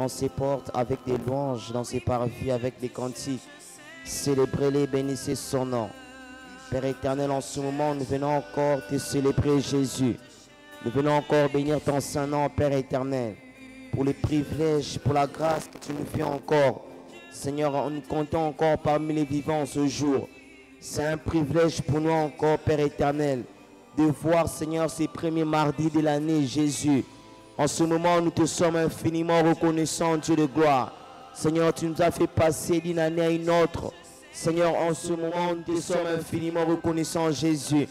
dans ses portes avec des louanges, dans ses parvis avec des cantiques. Célébrez-les, bénissez son nom. Père éternel, en ce moment, nous venons encore te célébrer, Jésus. Nous venons encore bénir ton saint nom, Père éternel, pour les privilèges, pour la grâce que tu nous fais encore. Seigneur, nous comptons encore parmi les vivants ce jour. C'est un privilège pour nous encore, Père éternel, de voir, Seigneur, ces premiers mardis de l'année, Jésus. En ce moment, nous te sommes infiniment reconnaissants, Dieu de gloire. Seigneur, tu nous as fait passer d'une année à une autre. Seigneur, en ce moment, nous te sommes infiniment reconnaissants, Jésus.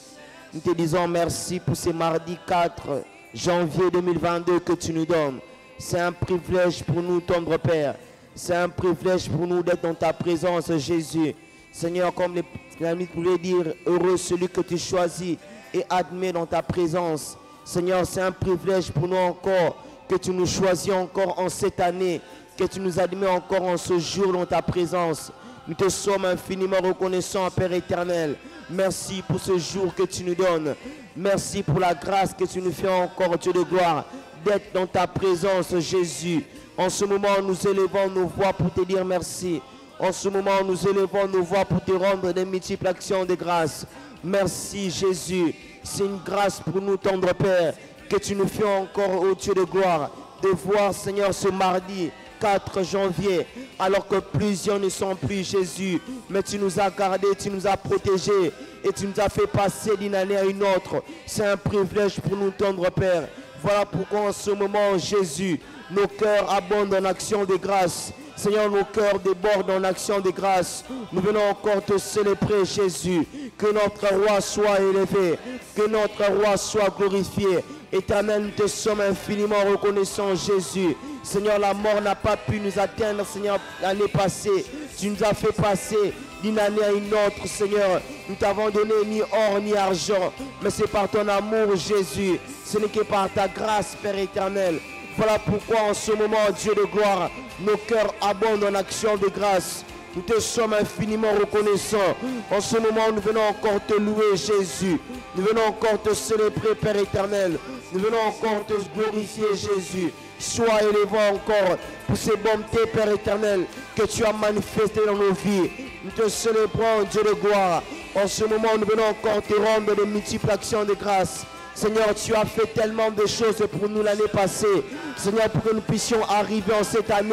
Nous te disons merci pour ces mardis 4 janvier 2022 que tu nous donnes. C'est un privilège pour nous, tendre Père. C'est un privilège pour nous d'être dans ta présence, Jésus. Seigneur, comme l'ami pouvait dire, heureux celui que tu choisis et admets dans ta présence. Seigneur, c'est un privilège pour nous encore que tu nous choisis encore en cette année, que tu nous admets encore en ce jour dans ta présence. Nous te sommes infiniment reconnaissants, Père éternel. Merci pour ce jour que tu nous donnes. Merci pour la grâce que tu nous fais encore, Dieu de gloire, d'être dans ta présence, Jésus. En ce moment, nous élevons nos voix pour te dire merci. En ce moment, nous élevons nos voix pour te rendre des multiples actions de grâce. Merci, Jésus. C'est une grâce pour nous, tendre Père, que tu nous fais encore, ô Dieu de gloire, de voir, Seigneur, ce mardi 4 janvier, alors que plusieurs ne sont plus, Jésus, mais tu nous as gardés, tu nous as protégés et tu nous as fait passer d'une année à une autre. C'est un privilège pour nous, tendre Père. Voilà pourquoi en ce moment, Jésus, nos cœurs abondent en action de grâce. Seigneur, nos cœurs débordent en action de grâce. Nous venons encore te célébrer, Jésus. Que notre roi soit élevé, que notre roi soit glorifié. Éternel, nous te sommes infiniment reconnaissants, Jésus. Seigneur, la mort n'a pas pu nous atteindre, Seigneur, l'année passée. Tu nous as fait passer d'une année à une autre, Seigneur. Nous t'avons donné ni or ni argent, mais c'est par ton amour, Jésus. Ce n'est que par ta grâce, Père éternel. Voilà pourquoi en ce moment, Dieu de gloire, nos cœurs abondent en action de grâce. Nous te sommes infiniment reconnaissants. En ce moment, nous venons encore te louer, Jésus. Nous venons encore te célébrer, Père éternel. Nous venons encore te glorifier, Jésus. Sois élevé encore pour ces bontés, Père éternel, que tu as manifestées dans nos vies. Nous te célébrons, Dieu de gloire. En ce moment, nous venons encore te rendre de multiples actions de grâce. Seigneur, tu as fait tellement de choses pour nous l'année passée. Seigneur, pour que nous puissions arriver en cette année,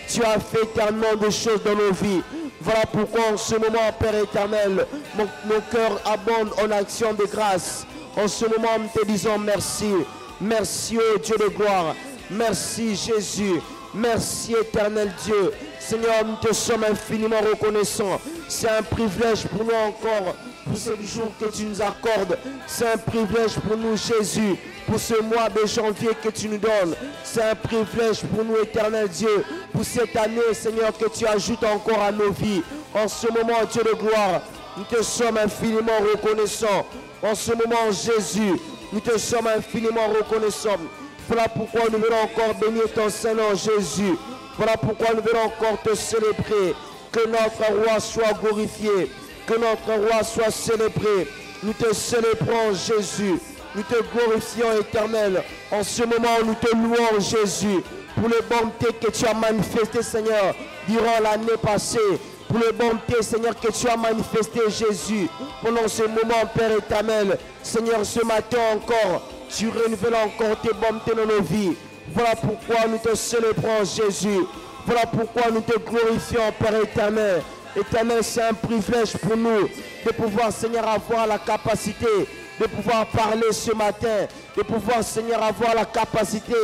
tu as fait tellement de choses dans nos vies. Voilà pourquoi en ce moment, Père éternel, nos cœurs abondent en action de grâce. En ce moment, nous te disons merci. Merci, ô Dieu de gloire. Merci, Jésus. Merci, éternel Dieu. Seigneur, nous te sommes infiniment reconnaissants. C'est un privilège pour nous encore, pour ce jour que tu nous accordes. C'est un privilège pour nous, Jésus, pour ce mois de janvier que tu nous donnes. C'est un privilège pour nous, éternel Dieu, pour cette année, Seigneur, que tu ajoutes encore à nos vies. En ce moment, Dieu de gloire, nous te sommes infiniment reconnaissants. En ce moment, Jésus, nous te sommes infiniment reconnaissants. Voilà pourquoi nous venons encore bénir ton Saint-Nom, Jésus. Voilà pourquoi nous venons encore te célébrer. Que notre roi soit glorifié. Que notre roi soit célébré. Nous te célébrons, Jésus. Nous te glorifions, éternel. En ce moment, nous te louons, Jésus, pour les bontés que tu as manifestées, Seigneur, durant l'année passée. Pour les bontés, Seigneur, que tu as manifestées, Jésus, pendant ce moment, Père éternel. Seigneur, ce matin encore, tu renouvelles encore tes bontés dans nos vies. Voilà pourquoi nous te célébrons, Jésus. Voilà pourquoi nous te glorifions, Père éternel. Éternel, c'est un privilège pour nous de pouvoir, Seigneur, avoir la capacité de pouvoir parler ce matin, de pouvoir, Seigneur, avoir la capacité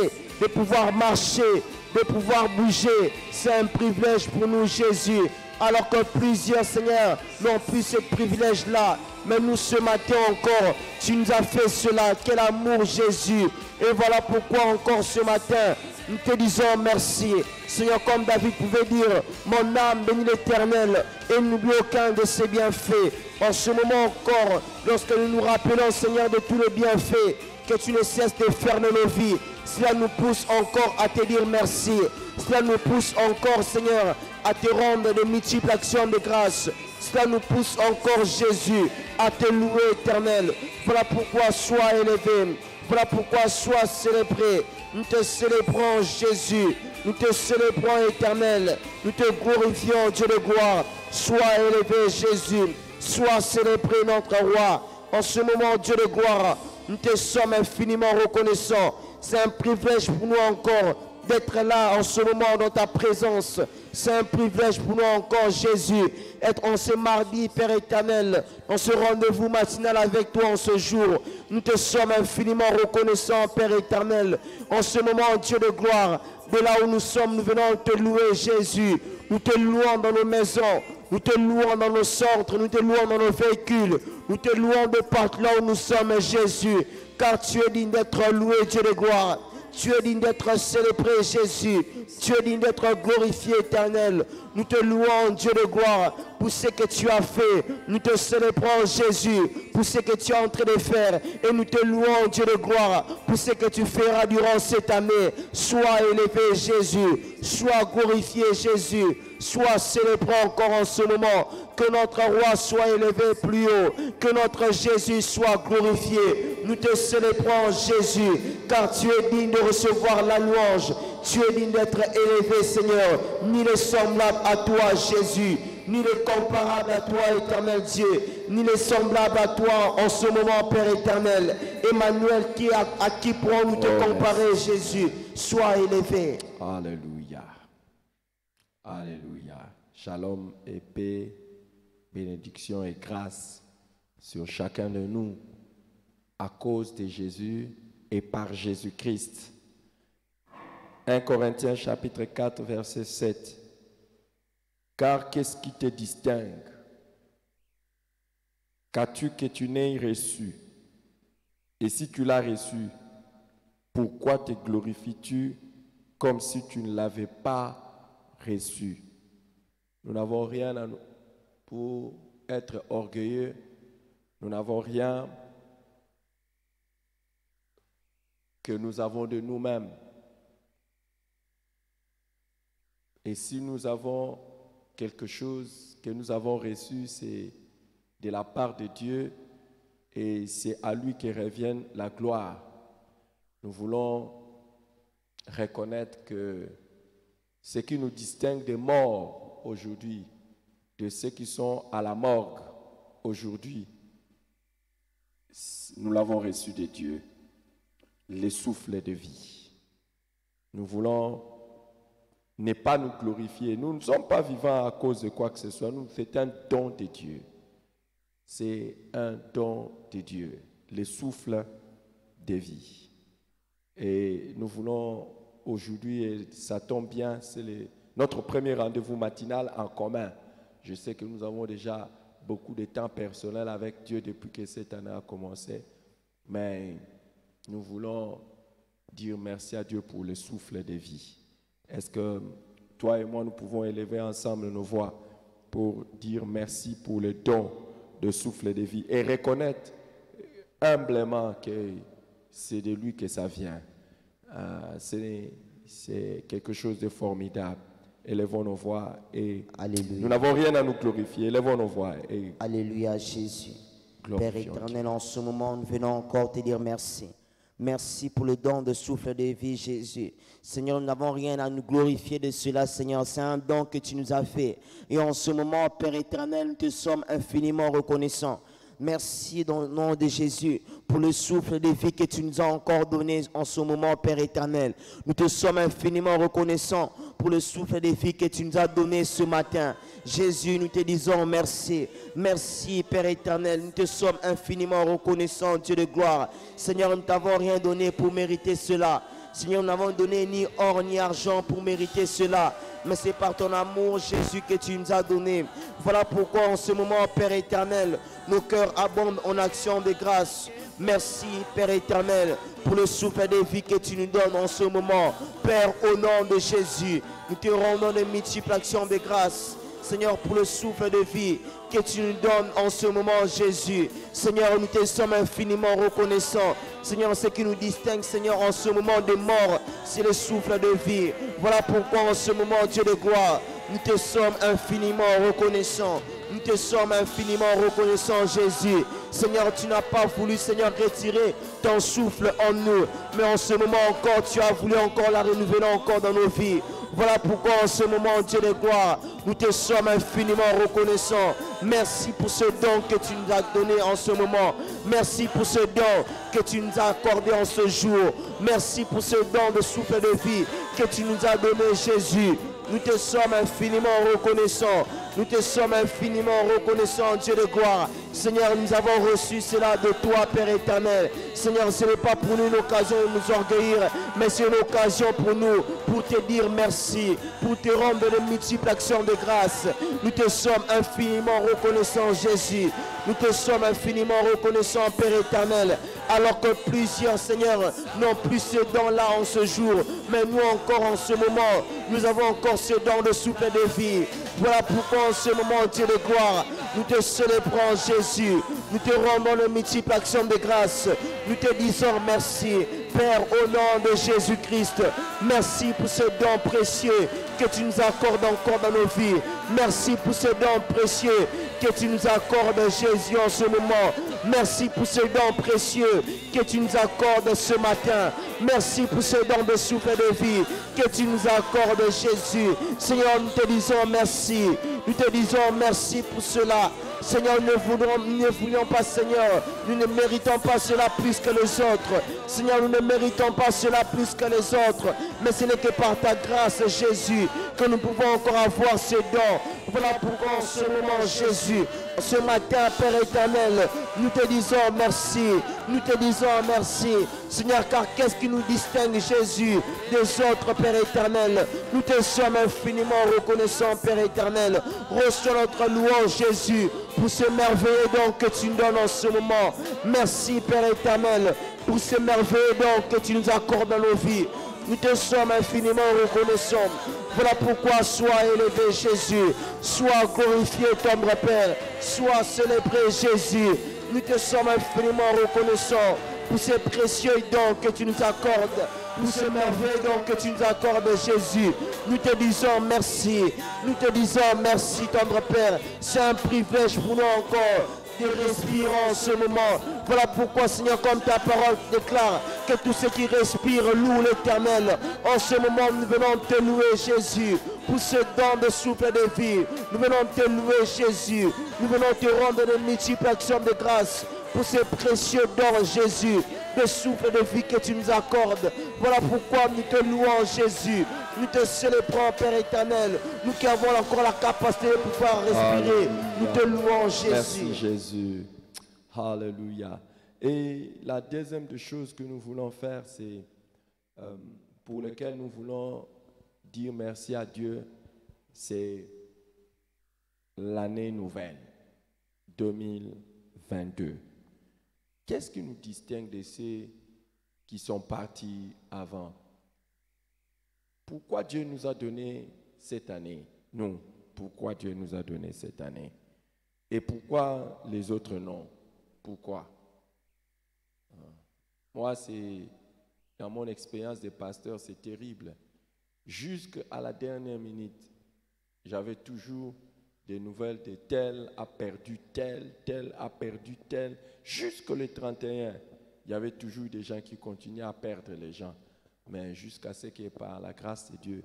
de pouvoir marcher, de pouvoir bouger. C'est un privilège pour nous, Jésus. Alors que plusieurs, Seigneur, n'ont plus ce privilège-là. Mais nous, ce matin encore, tu nous as fait cela. Quel amour, Jésus. Et voilà pourquoi encore ce matin, nous te disons merci. Seigneur, comme David pouvait dire, mon âme bénit l'Éternel et n'oublie aucun de ses bienfaits. En ce moment encore, lorsque nous nous rappelons, Seigneur, de tous les bienfaits que tu ne cesses de faire dans nos vies, cela nous pousse encore à te dire merci. Cela nous pousse encore, Seigneur, à te rendre de multiples actions de grâce. Cela nous pousse encore, Jésus, à te louer, éternel. Voilà pourquoi sois élevé. Voilà pourquoi sois célébré. Nous te célébrons, Jésus. Nous te célébrons, Éternel. Nous te glorifions, Dieu de gloire. Sois élevé, Jésus. Sois célébré, notre roi. En ce moment, Dieu de gloire, nous te sommes infiniment reconnaissants. C'est un privilège pour nous encore d'être là en ce moment dans ta présence. C'est un privilège pour nous encore, Jésus, être en ce mardi, Père éternel, en ce rendez-vous matinal avec toi en ce jour. Nous te sommes infiniment reconnaissants, Père éternel. En ce moment, Dieu de gloire, de là où nous sommes, nous venons te louer, Jésus. Nous te louons dans nos maisons, nous te louons dans nos centres, nous te louons dans nos véhicules, nous te louons de partout là où nous sommes, Jésus, car tu es digne d'être loué, Dieu de gloire. Tu es digne d'être célébré, Jésus. Tu es digne d'être glorifié, Éternel. Nous te louons, Dieu de gloire, pour ce que tu as fait. Nous te célébrons, Jésus, pour ce que tu es en train de faire. Et nous te louons, Dieu de gloire, pour ce que tu feras durant cette année. Sois élevé, Jésus. Sois glorifié, Jésus. Sois célébré encore en ce moment. Que notre roi soit élevé plus haut. Que notre Jésus soit glorifié. Nous te célébrons, Jésus, car tu es digne de recevoir la louange. Tu es digne d'être élevé, Seigneur. Ni le semblable à toi, Jésus, ni le comparable à toi, éternel Dieu, ni le semblable à toi en ce moment, Père éternel. Emmanuel, à qui pourrons-nous te comparer, Jésus? Sois élevé. Alléluia. Alléluia. Shalom et paix, bénédiction et grâce sur chacun de nous à cause de Jésus et par Jésus-Christ. 1 Corinthiens chapitre 4 verset 7. Car qu'est-ce qui te distingue? Qu'as-tu que tu n'aies reçu? Et si tu l'as reçu, pourquoi te glorifies-tu comme si tu ne l'avais pas reçu? Nous n'avons rien à nous pour être orgueilleux. Nous n'avons rien que nous avons de nous-mêmes. Et si nous avons quelque chose que nous avons reçu, c'est de la part de Dieu et c'est à lui que revient la gloire. Nous voulons reconnaître que ce qui nous distingue des morts aujourd'hui, de ceux qui sont à la morgue aujourd'hui, nous l'avons reçu de Dieu, le souffle de vie. Nous voulons ne pas nous glorifier. Nous ne sommes pas vivants à cause de quoi que ce soit. C'est un don de Dieu. C'est un don de Dieu, le souffle de vie. Et nous voulons aujourd'hui, et ça tombe bien, c'est notre premier rendez-vous matinal en commun. Je sais que nous avons déjà beaucoup de temps personnel avec Dieu depuis que cette année a commencé, mais nous voulons dire merci à Dieu pour le souffle de vie. Est-ce que toi et moi, nous pouvons élever ensemble nos voix pour dire merci pour le don de souffle de vie et reconnaître humblement que c'est de lui que ça vient. C'est quelque chose de formidable. Élevons nos voix et Alléluia. Nous n'avons rien à nous glorifier. Élevons nos voix et Alléluia, Jésus. Père éternel, en ce moment, nous venons encore te dire merci. Merci pour le don de souffle de vie, Jésus. Seigneur, nous n'avons rien à nous glorifier de cela, Seigneur. C'est un don que tu nous as fait. Et en ce moment, Père éternel, nous te sommes infiniment reconnaissants. Merci dans le nom de Jésus pour le souffle de vie que tu nous as encore donné en ce moment, Père éternel. Nous te sommes infiniment reconnaissants pour le souffle de vie que tu nous as donné ce matin. Jésus, nous te disons merci. Merci, Père éternel. Nous te sommes infiniment reconnaissants, Dieu de gloire. Seigneur, nous ne t'avons rien donné pour mériter cela. Seigneur, nous n'avons donné ni or ni argent pour mériter cela. Mais c'est par ton amour, Jésus, que tu nous as donné. Voilà pourquoi en ce moment, Père éternel, nos cœurs abondent en action de grâce. Merci, Père éternel, pour le souffle de vie que tu nous donnes en ce moment. Père, au nom de Jésus, nous te rendons de multiples actions de grâce. Seigneur, pour le souffle de vie que tu nous donnes en ce moment, Jésus. Seigneur, nous te sommes infiniment reconnaissants. Seigneur, ce qui nous distingue, Seigneur, en ce moment de mort, c'est le souffle de vie. Voilà pourquoi en ce moment, Dieu de gloire, nous te sommes infiniment reconnaissants. Nous te sommes infiniment reconnaissants, Jésus. Seigneur, tu n'as pas voulu, Seigneur, retirer ton souffle en nous. Mais en ce moment encore, tu as voulu encore la renouveler encore dans nos vies. Voilà pourquoi en ce moment, Dieu de gloire, nous te sommes infiniment reconnaissants. Merci pour ce don que tu nous as donné en ce moment. Merci pour ce don que tu nous as accordé en ce jour. Merci pour ce don de souffle de vie que tu nous as donné, Jésus. Nous te sommes infiniment reconnaissants. Nous te sommes infiniment reconnaissants, Dieu de gloire. Seigneur, nous avons reçu cela de toi, Père éternel. Seigneur, ce n'est pas pour nous une occasion de nous orgueillir, mais c'est une occasion pour nous, pour te dire merci, pour te rendre de multiples actions de grâce. Nous te sommes infiniment reconnaissants, Jésus. Nous te sommes infiniment reconnaissants, Père éternel. Alors que plusieurs, Seigneur, n'ont plus ce don-là en ce jour, mais nous encore en ce moment, nous avons encore ce don de souffle de vie. Voilà pourquoi en ce moment, Dieu de gloire, nous te célébrons, Jésus. Nous te rendons de multiples actions de grâce. Nous te disons merci, Père, au nom de Jésus-Christ. Merci pour ce don précieux que tu nous accordes encore dans nos vies. Merci pour ce don précieux que tu nous accordes, Jésus, en ce moment. Merci pour ce don précieux que tu nous accordes ce matin. Merci pour ce don de souffle de vie que tu nous accordes, Jésus. Seigneur, nous te disons merci. Nous te disons merci pour cela. Seigneur, nous ne voulions pas, Seigneur, nous ne méritons pas cela plus que les autres. Seigneur, nous ne méritons pas cela plus que les autres. Mais ce n'est que par ta grâce, Jésus, que nous pouvons encore avoir ces dons. Voilà pourquoi en ce moment, Jésus, ce matin, Père éternel, nous te disons merci. Nous te disons merci. Seigneur, car qu'est-ce qui nous distingue, Jésus, des autres, Père éternel? Nous te sommes infiniment reconnaissants, Père éternel. Reçois notre louange, Jésus, pour ce merveilleux don que tu nous donnes en ce moment. Merci, Père éternel, pour ce merveilleux don que tu nous accordes dans nos vies. Nous te sommes infiniment reconnaissants. Voilà pourquoi sois élevé, Jésus. Sois glorifié, ton Père. Sois célébré, Jésus. Nous te sommes infiniment reconnaissants pour ces précieux dons que tu nous accordes. Pour ce merveilleux don que tu nous accordes, Jésus. Nous te disons merci. Nous te disons merci, tendre Père. C'est un privilège pour nous encore de respirer en ce moment. Voilà pourquoi, Seigneur, comme ta parole déclare, que tous ceux qui respirent louent l'Éternel. En ce moment, nous venons te louer, Jésus, pour ce don de souffle de vie. Nous venons te louer, Jésus. Nous venons te rendre de multiples actions de grâce pour ce précieux don, Jésus, de souffle de vie que tu nous accordes. Voilà pourquoi nous te louons, Jésus. Nous te célébrons, Père éternel. Nous qui avons encore la capacité de pouvoir respirer. Nous te louons, Jésus. Merci, Jésus. Alléluia. Et la deuxième des choses que nous voulons faire, c'est pour lequel nous voulons dire merci à Dieu, c'est l'année nouvelle 2022. Qu'est-ce qui nous distingue de ceux qui sont partis avant? Pourquoi Dieu nous a donné cette année? Nous, pourquoi Dieu nous a donné cette année? Et pourquoi les autres non? Pourquoi? Moi, dans mon expérience de pasteur, c'est terrible. Jusqu'à la dernière minute, j'avais toujours des nouvelles de tel a perdu tel a perdu tel. Jusqu'au 31, il y avait toujours des gens qui continuaient à perdre les gens. Mais jusqu'à ce que par la grâce de Dieu,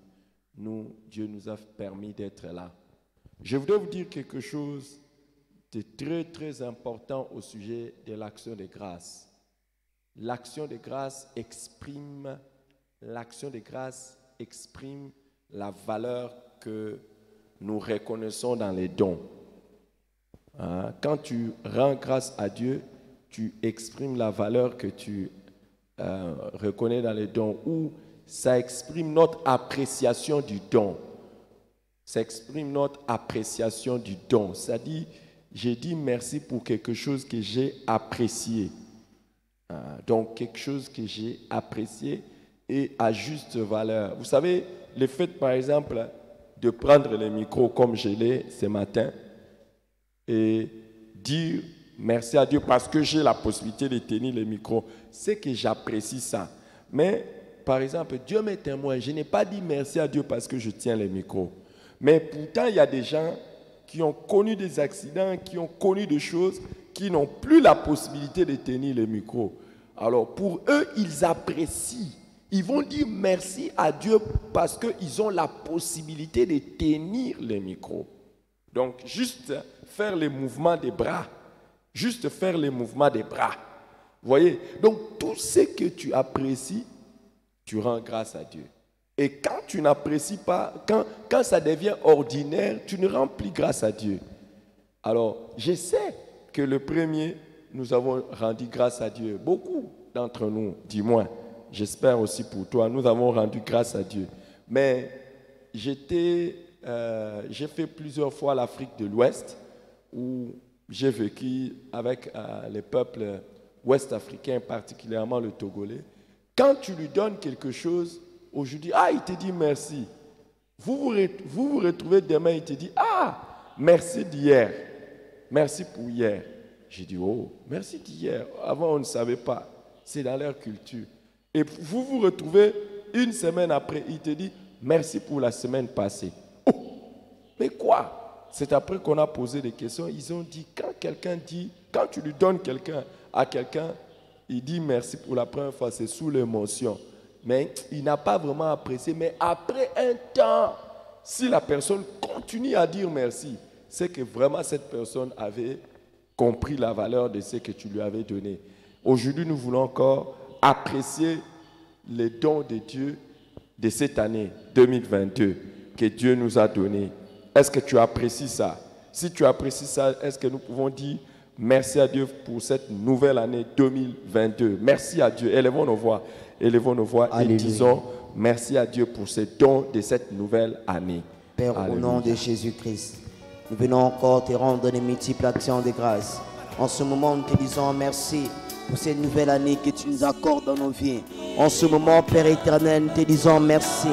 Dieu nous a permis d'être là. Je voudrais vous dire quelque chose de très très important au sujet de l'action de grâce. L'action de grâce exprime la valeur que nous reconnaissons dans les dons. Quand tu rends grâce à Dieu, tu exprimes la valeur que tu reconnais dans les dons, ou ça exprime notre appréciation du don. Ça exprime notre appréciation du don. C'est-à-dire, j'ai dit merci pour quelque chose que j'ai apprécié. Donc, quelque chose que j'ai apprécié et à juste valeur. Vous savez, le fait, par exemple, de prendre le micro comme je l'ai ce matin et dire merci à Dieu parce que j'ai la possibilité de tenir le micro, c'est que j'apprécie ça. Mais, par exemple, Dieu m'est témoin, je n'ai pas dit merci à Dieu parce que je tiens le micro. Mais pourtant, il y a des gens qui ont connu des accidents, qui ont connu des choses, qui n'ont plus la possibilité de tenir le micro. Alors pour eux, ils apprécient. Ils vont dire merci à Dieu parce qu'ils ont la possibilité de tenir le micro. Donc juste faire les mouvements des bras. Juste faire les mouvements des bras. Vous voyez? Donc tout ce que tu apprécies, tu rends grâce à Dieu. Et quand tu n'apprécies pas, quand ça devient ordinaire, tu ne rends plus grâce à Dieu. Alors, je sais que le premier, nous avons rendu grâce à Dieu. Beaucoup d'entre nous, dis-moi, j'espère aussi pour toi, nous avons rendu grâce à Dieu. Mais j'ai fait plusieurs fois l'Afrique de l'Ouest, où j'ai vécu avec les peuples ouest-africains, particulièrement le Togolais. Quand tu lui donnes quelque chose, aujourd'hui, il te dit merci. Vous vous retrouvez demain, il te dit, merci d'hier. Merci pour hier. J'ai dit, merci d'hier. Avant, on ne savait pas. C'est dans leur culture. Et vous vous retrouvez une semaine après, il te dit, merci pour la semaine passée. Mais quoi? C'est après qu'on a posé des questions. Ils ont dit, quand tu lui donnes à quelqu'un, il dit merci pour la première fois, c'est sous l'émotion. Mais il n'a pas vraiment apprécié. Mais après un temps, si la personne continue à dire merci, c'est que vraiment cette personne avait compris la valeur de ce que tu lui avais donné. Aujourd'hui, nous voulons encore apprécier les dons de Dieu de cette année 2022 que Dieu nous a donné. Est-ce que tu apprécies ça? Si tu apprécies ça, est-ce que nous pouvons dire merci à Dieu pour cette nouvelle année 2022? Merci à Dieu. Élevons nos voix et disons merci à Dieu pour ces dons de cette nouvelle année. Père, Alléluia. Au nom de Jésus-Christ, nous venons encore te rendre des multiples actions de grâce. En ce moment, nous te disons merci pour cette nouvelle année que tu nous accordes dans nos vies. En ce moment, Père éternel, nous te disons merci.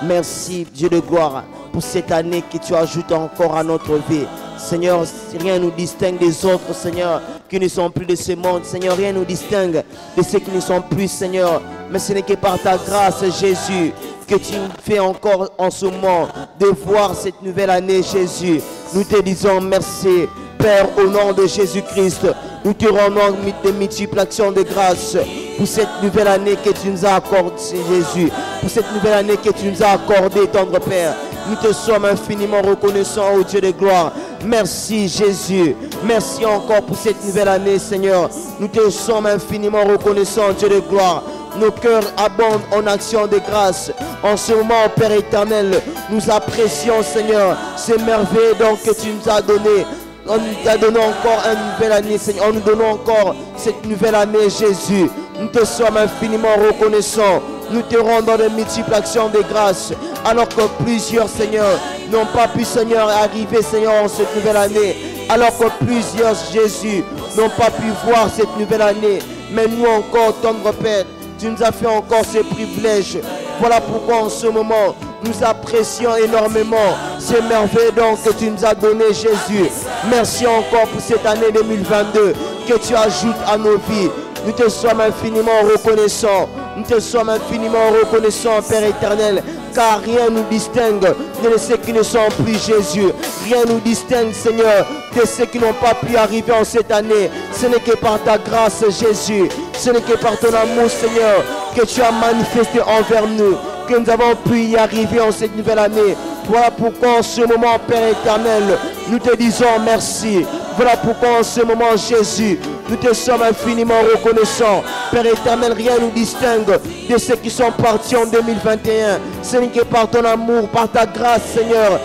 Merci, Dieu de gloire, pour cette année que tu ajoutes encore à notre vie. Seigneur, rien ne nous distingue des autres, Seigneur, qui ne sont plus de ce monde. Seigneur, rien ne nous distingue de ceux qui ne sont plus, Seigneur. Mais ce n'est que par ta grâce, Jésus, que tu nous fais encore en ce moment de voir cette nouvelle année, Jésus. Nous te disons merci, Père, au nom de Jésus-Christ. Nous te rendons de multiples actions de grâce pour cette nouvelle année que tu nous as accordée, Jésus. Pour cette nouvelle année que tu nous as accordée, tendre Père. Nous te sommes infiniment reconnaissants, ô Dieu de gloire. Merci, Jésus. Merci encore pour cette nouvelle année, Seigneur. Nous te sommes infiniment reconnaissants, Dieu de gloire. Nos cœurs abondent en action de grâce. En ce moment, Père éternel, nous apprécions, Seigneur, ces merveilles donc que tu nous as données. On nous a donné encore une nouvelle année, Seigneur. On nous donne encore cette nouvelle année, Jésus. Nous te sommes infiniment reconnaissants. Nous te rendons de multiples actions de grâce. Alors que plusieurs, Seigneur, n'ont pas pu, Seigneur, arriver, Seigneur, en cette nouvelle année. Alors que plusieurs, Jésus, n'ont pas pu voir cette nouvelle année. Mais nous encore, tendre Père, tu nous as fait encore ce privilège. Voilà pourquoi en ce moment, nous apprécions énormément ces merveilles donc que tu nous as données, Jésus. Merci encore pour cette année 2022 que tu ajoutes à nos vies. Nous te sommes infiniment reconnaissants. Nous te sommes infiniment reconnaissants, Père éternel, car rien ne nous distingue de ceux qui ne sont plus, Jésus. Rien ne nous distingue, Seigneur, de ceux qui n'ont pas pu arriver en cette année. Ce n'est que par ta grâce, Jésus. Ce n'est que par ton amour, Seigneur, que tu as manifesté envers nous, que nous avons pu y arriver en cette nouvelle année. Voilà pourquoi en ce moment, Père éternel, nous te disons merci. Voilà pourquoi en ce moment, Jésus, nous te sommes infiniment reconnaissants. Père éternel, rien ne nous distingue de ceux qui sont partis en 2021. Ce n'est que par ton amour, par ta grâce, Seigneur,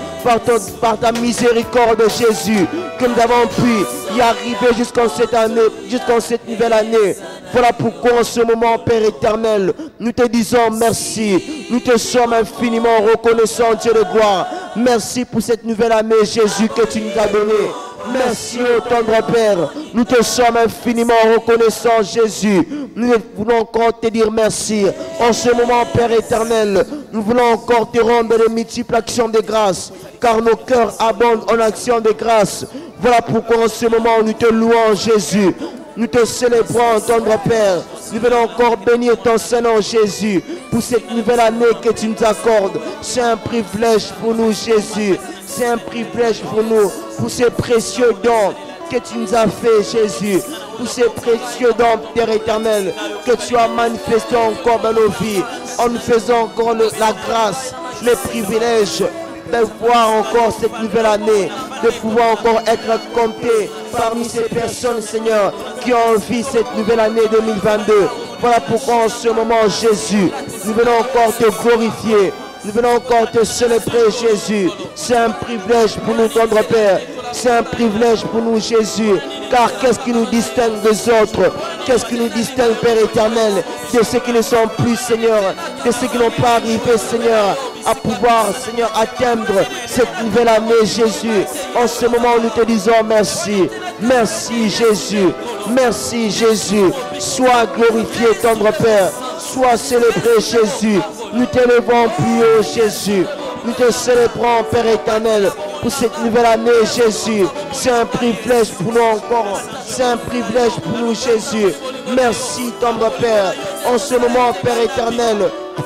par ta miséricorde, Jésus, que nous avons pu y arriver jusqu'en cette année, jusqu'en cette nouvelle année. Voilà pourquoi en ce moment, Père éternel, nous te disons merci. Nous te sommes infiniment reconnaissants, Dieu de gloire. Merci pour cette nouvelle année, Jésus, que tu nous as donnée. Merci, ô tendre Père. Nous te sommes infiniment reconnaissants, Jésus. Nous voulons encore te dire merci. En ce moment, Père éternel, nous voulons encore te rendre de multiples actions de grâce, car nos cœurs abondent en actions de grâce. Voilà pourquoi en ce moment, nous te louons, Jésus. Nous te célébrons, tendre Père. Nous voulons encore bénir ton Saint-Nom, Jésus, pour cette nouvelle année que tu nous accordes. C'est un privilège pour nous, Jésus. C'est un privilège pour nous, pour ces précieux dons que tu nous as fait, Jésus, tous ces précieux dons, Père éternel, que tu as manifesté encore dans nos vies, en nous faisant encore la grâce, les privilèges de voir encore cette nouvelle année, de pouvoir encore être compté parmi ces personnes, Seigneur, qui ont envie cette nouvelle année 2022. Voilà pourquoi en ce moment, Jésus, nous venons encore te glorifier, nous venons encore te célébrer, Jésus. C'est un privilège pour nous, tendre Père. C'est un privilège pour nous, Jésus. Car qu'est-ce qui nous distingue des autres? Qu'est-ce qui nous distingue, Père éternel, de ceux qui ne sont plus, Seigneur, de ceux qui n'ont pas arrivé, Seigneur, à pouvoir, Seigneur, atteindre cette nouvelle année, Jésus. En ce moment, nous te disons merci. Merci, Jésus. Merci, Jésus. Sois glorifié, tendre Père. Sois célébré, Jésus. Nous t'élevons plus haut, Jésus. Nous te célébrons, Père éternel, pour cette nouvelle année, Jésus. C'est un privilège pour nous encore. C'est un privilège pour nous, Jésus. Merci, tendre Père. En ce moment, Père éternel,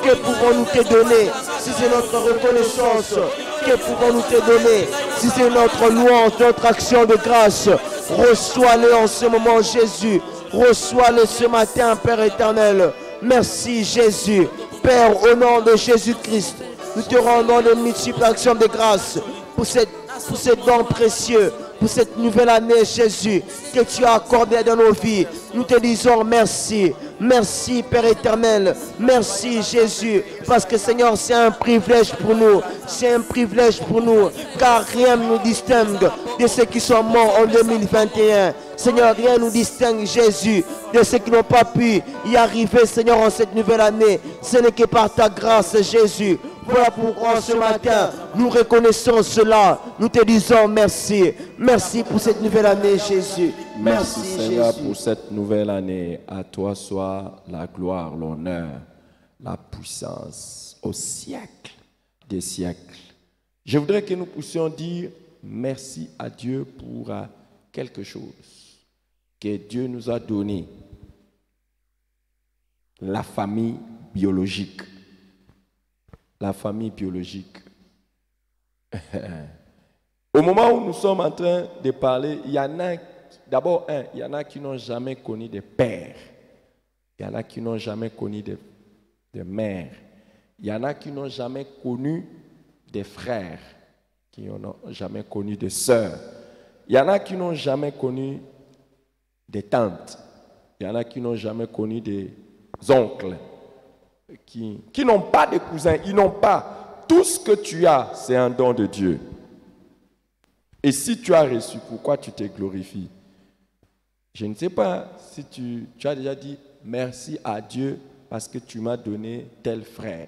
que pouvons-nous te donner si c'est notre reconnaissance? Que pouvons-nous te donner si c'est notre louange, notre action de grâce? Reçois-le en ce moment, Jésus. Reçois-le ce matin, Père éternel. Merci, Jésus. Père, au nom de Jésus-Christ, nous te rendons de multiples actions de grâce pour ces dons précieux, pour cette nouvelle année, Jésus, que tu as accordé dans nos vies. Nous te disons merci. Merci, Père éternel. Merci, Jésus. Parce que, Seigneur, c'est un privilège pour nous. C'est un privilège pour nous. Car rien ne nous distingue de ceux qui sont morts en 2021. Seigneur, rien ne nous distingue, Jésus, de ceux qui n'ont pas pu y arriver, Seigneur, en cette nouvelle année. Ce n'est que par ta grâce, Jésus. Voilà pourquoi ce matin, nous reconnaissons cela. Nous te disons merci. Merci pour cette nouvelle année, Jésus. Merci, Seigneur, Jésus, pour cette nouvelle année. À toi soit la gloire, l'honneur, la puissance au siècle des siècles. Je voudrais que nous puissions dire merci à Dieu pour quelque chose que Dieu nous a donné. La famille biologique. La famille biologique. Au moment où nous sommes en train de parler, il y en a, d'abord, il y en a qui n'ont jamais connu de père. Il y en a qui n'ont jamais connu de mère. Il y en a qui n'ont jamais connu des frères, qui n'ont jamais connu de sœurs. Il y en a qui n'ont jamais connu des tantes. Il y en a qui n'ont jamais connu des oncles. Qui n'ont pas de cousins, ils n'ont pas. Tout ce que tu as, c'est un don de Dieu. Et si tu as reçu, pourquoi tu te glorifies? Je ne sais pas si tu as déjà dit merci à Dieu parce que tu m'as donné tel frère,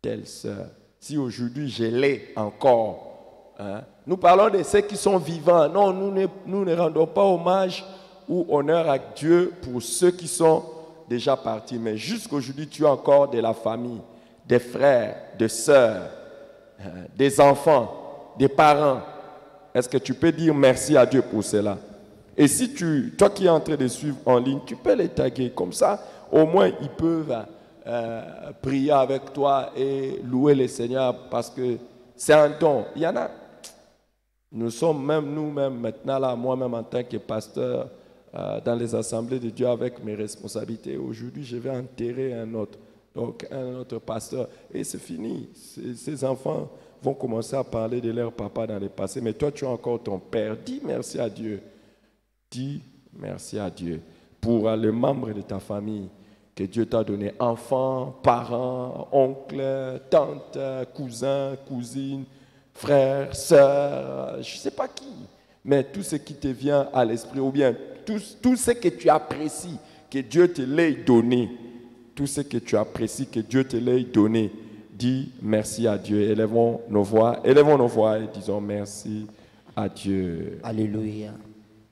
telle sœur. Si aujourd'hui je l'ai encore. Hein? Nous parlons de ceux qui sont vivants. Non, nous ne rendons pas hommage ou honneur à Dieu pour ceux qui sont déjà parti, mais jusqu'aujourd'hui, tu as encore de la famille, des frères, des sœurs, des enfants, des parents. Est-ce que tu peux dire merci à Dieu pour cela? Et si toi qui es en train de suivre en ligne, tu peux les taguer comme ça, au moins ils peuvent prier avec toi et louer le Seigneur parce que c'est un don. Il y en a. Nous sommes même nous-mêmes maintenant là, moi-même en tant que pasteur, dans les assemblées de Dieu avec mes responsabilités. Aujourd'hui, je vais enterrer un autre pasteur. Et c'est fini. Ces enfants vont commencer à parler de leur papa dans le passé. Mais toi, tu as encore ton père. Dis merci à Dieu. Dis merci à Dieu pour les membres de ta famille que Dieu t'a donné. Enfants, parents, oncles, tantes, cousins, cousines, frères, sœurs, je ne sais pas qui. Mais tout ce qui te vient à l'esprit, ou bien tout ce que tu apprécies, que Dieu te l'ait donné, tout ce que tu apprécies, que Dieu te l'ait donné, dis merci à Dieu. Élevons nos voix et disons merci à Dieu. Alléluia.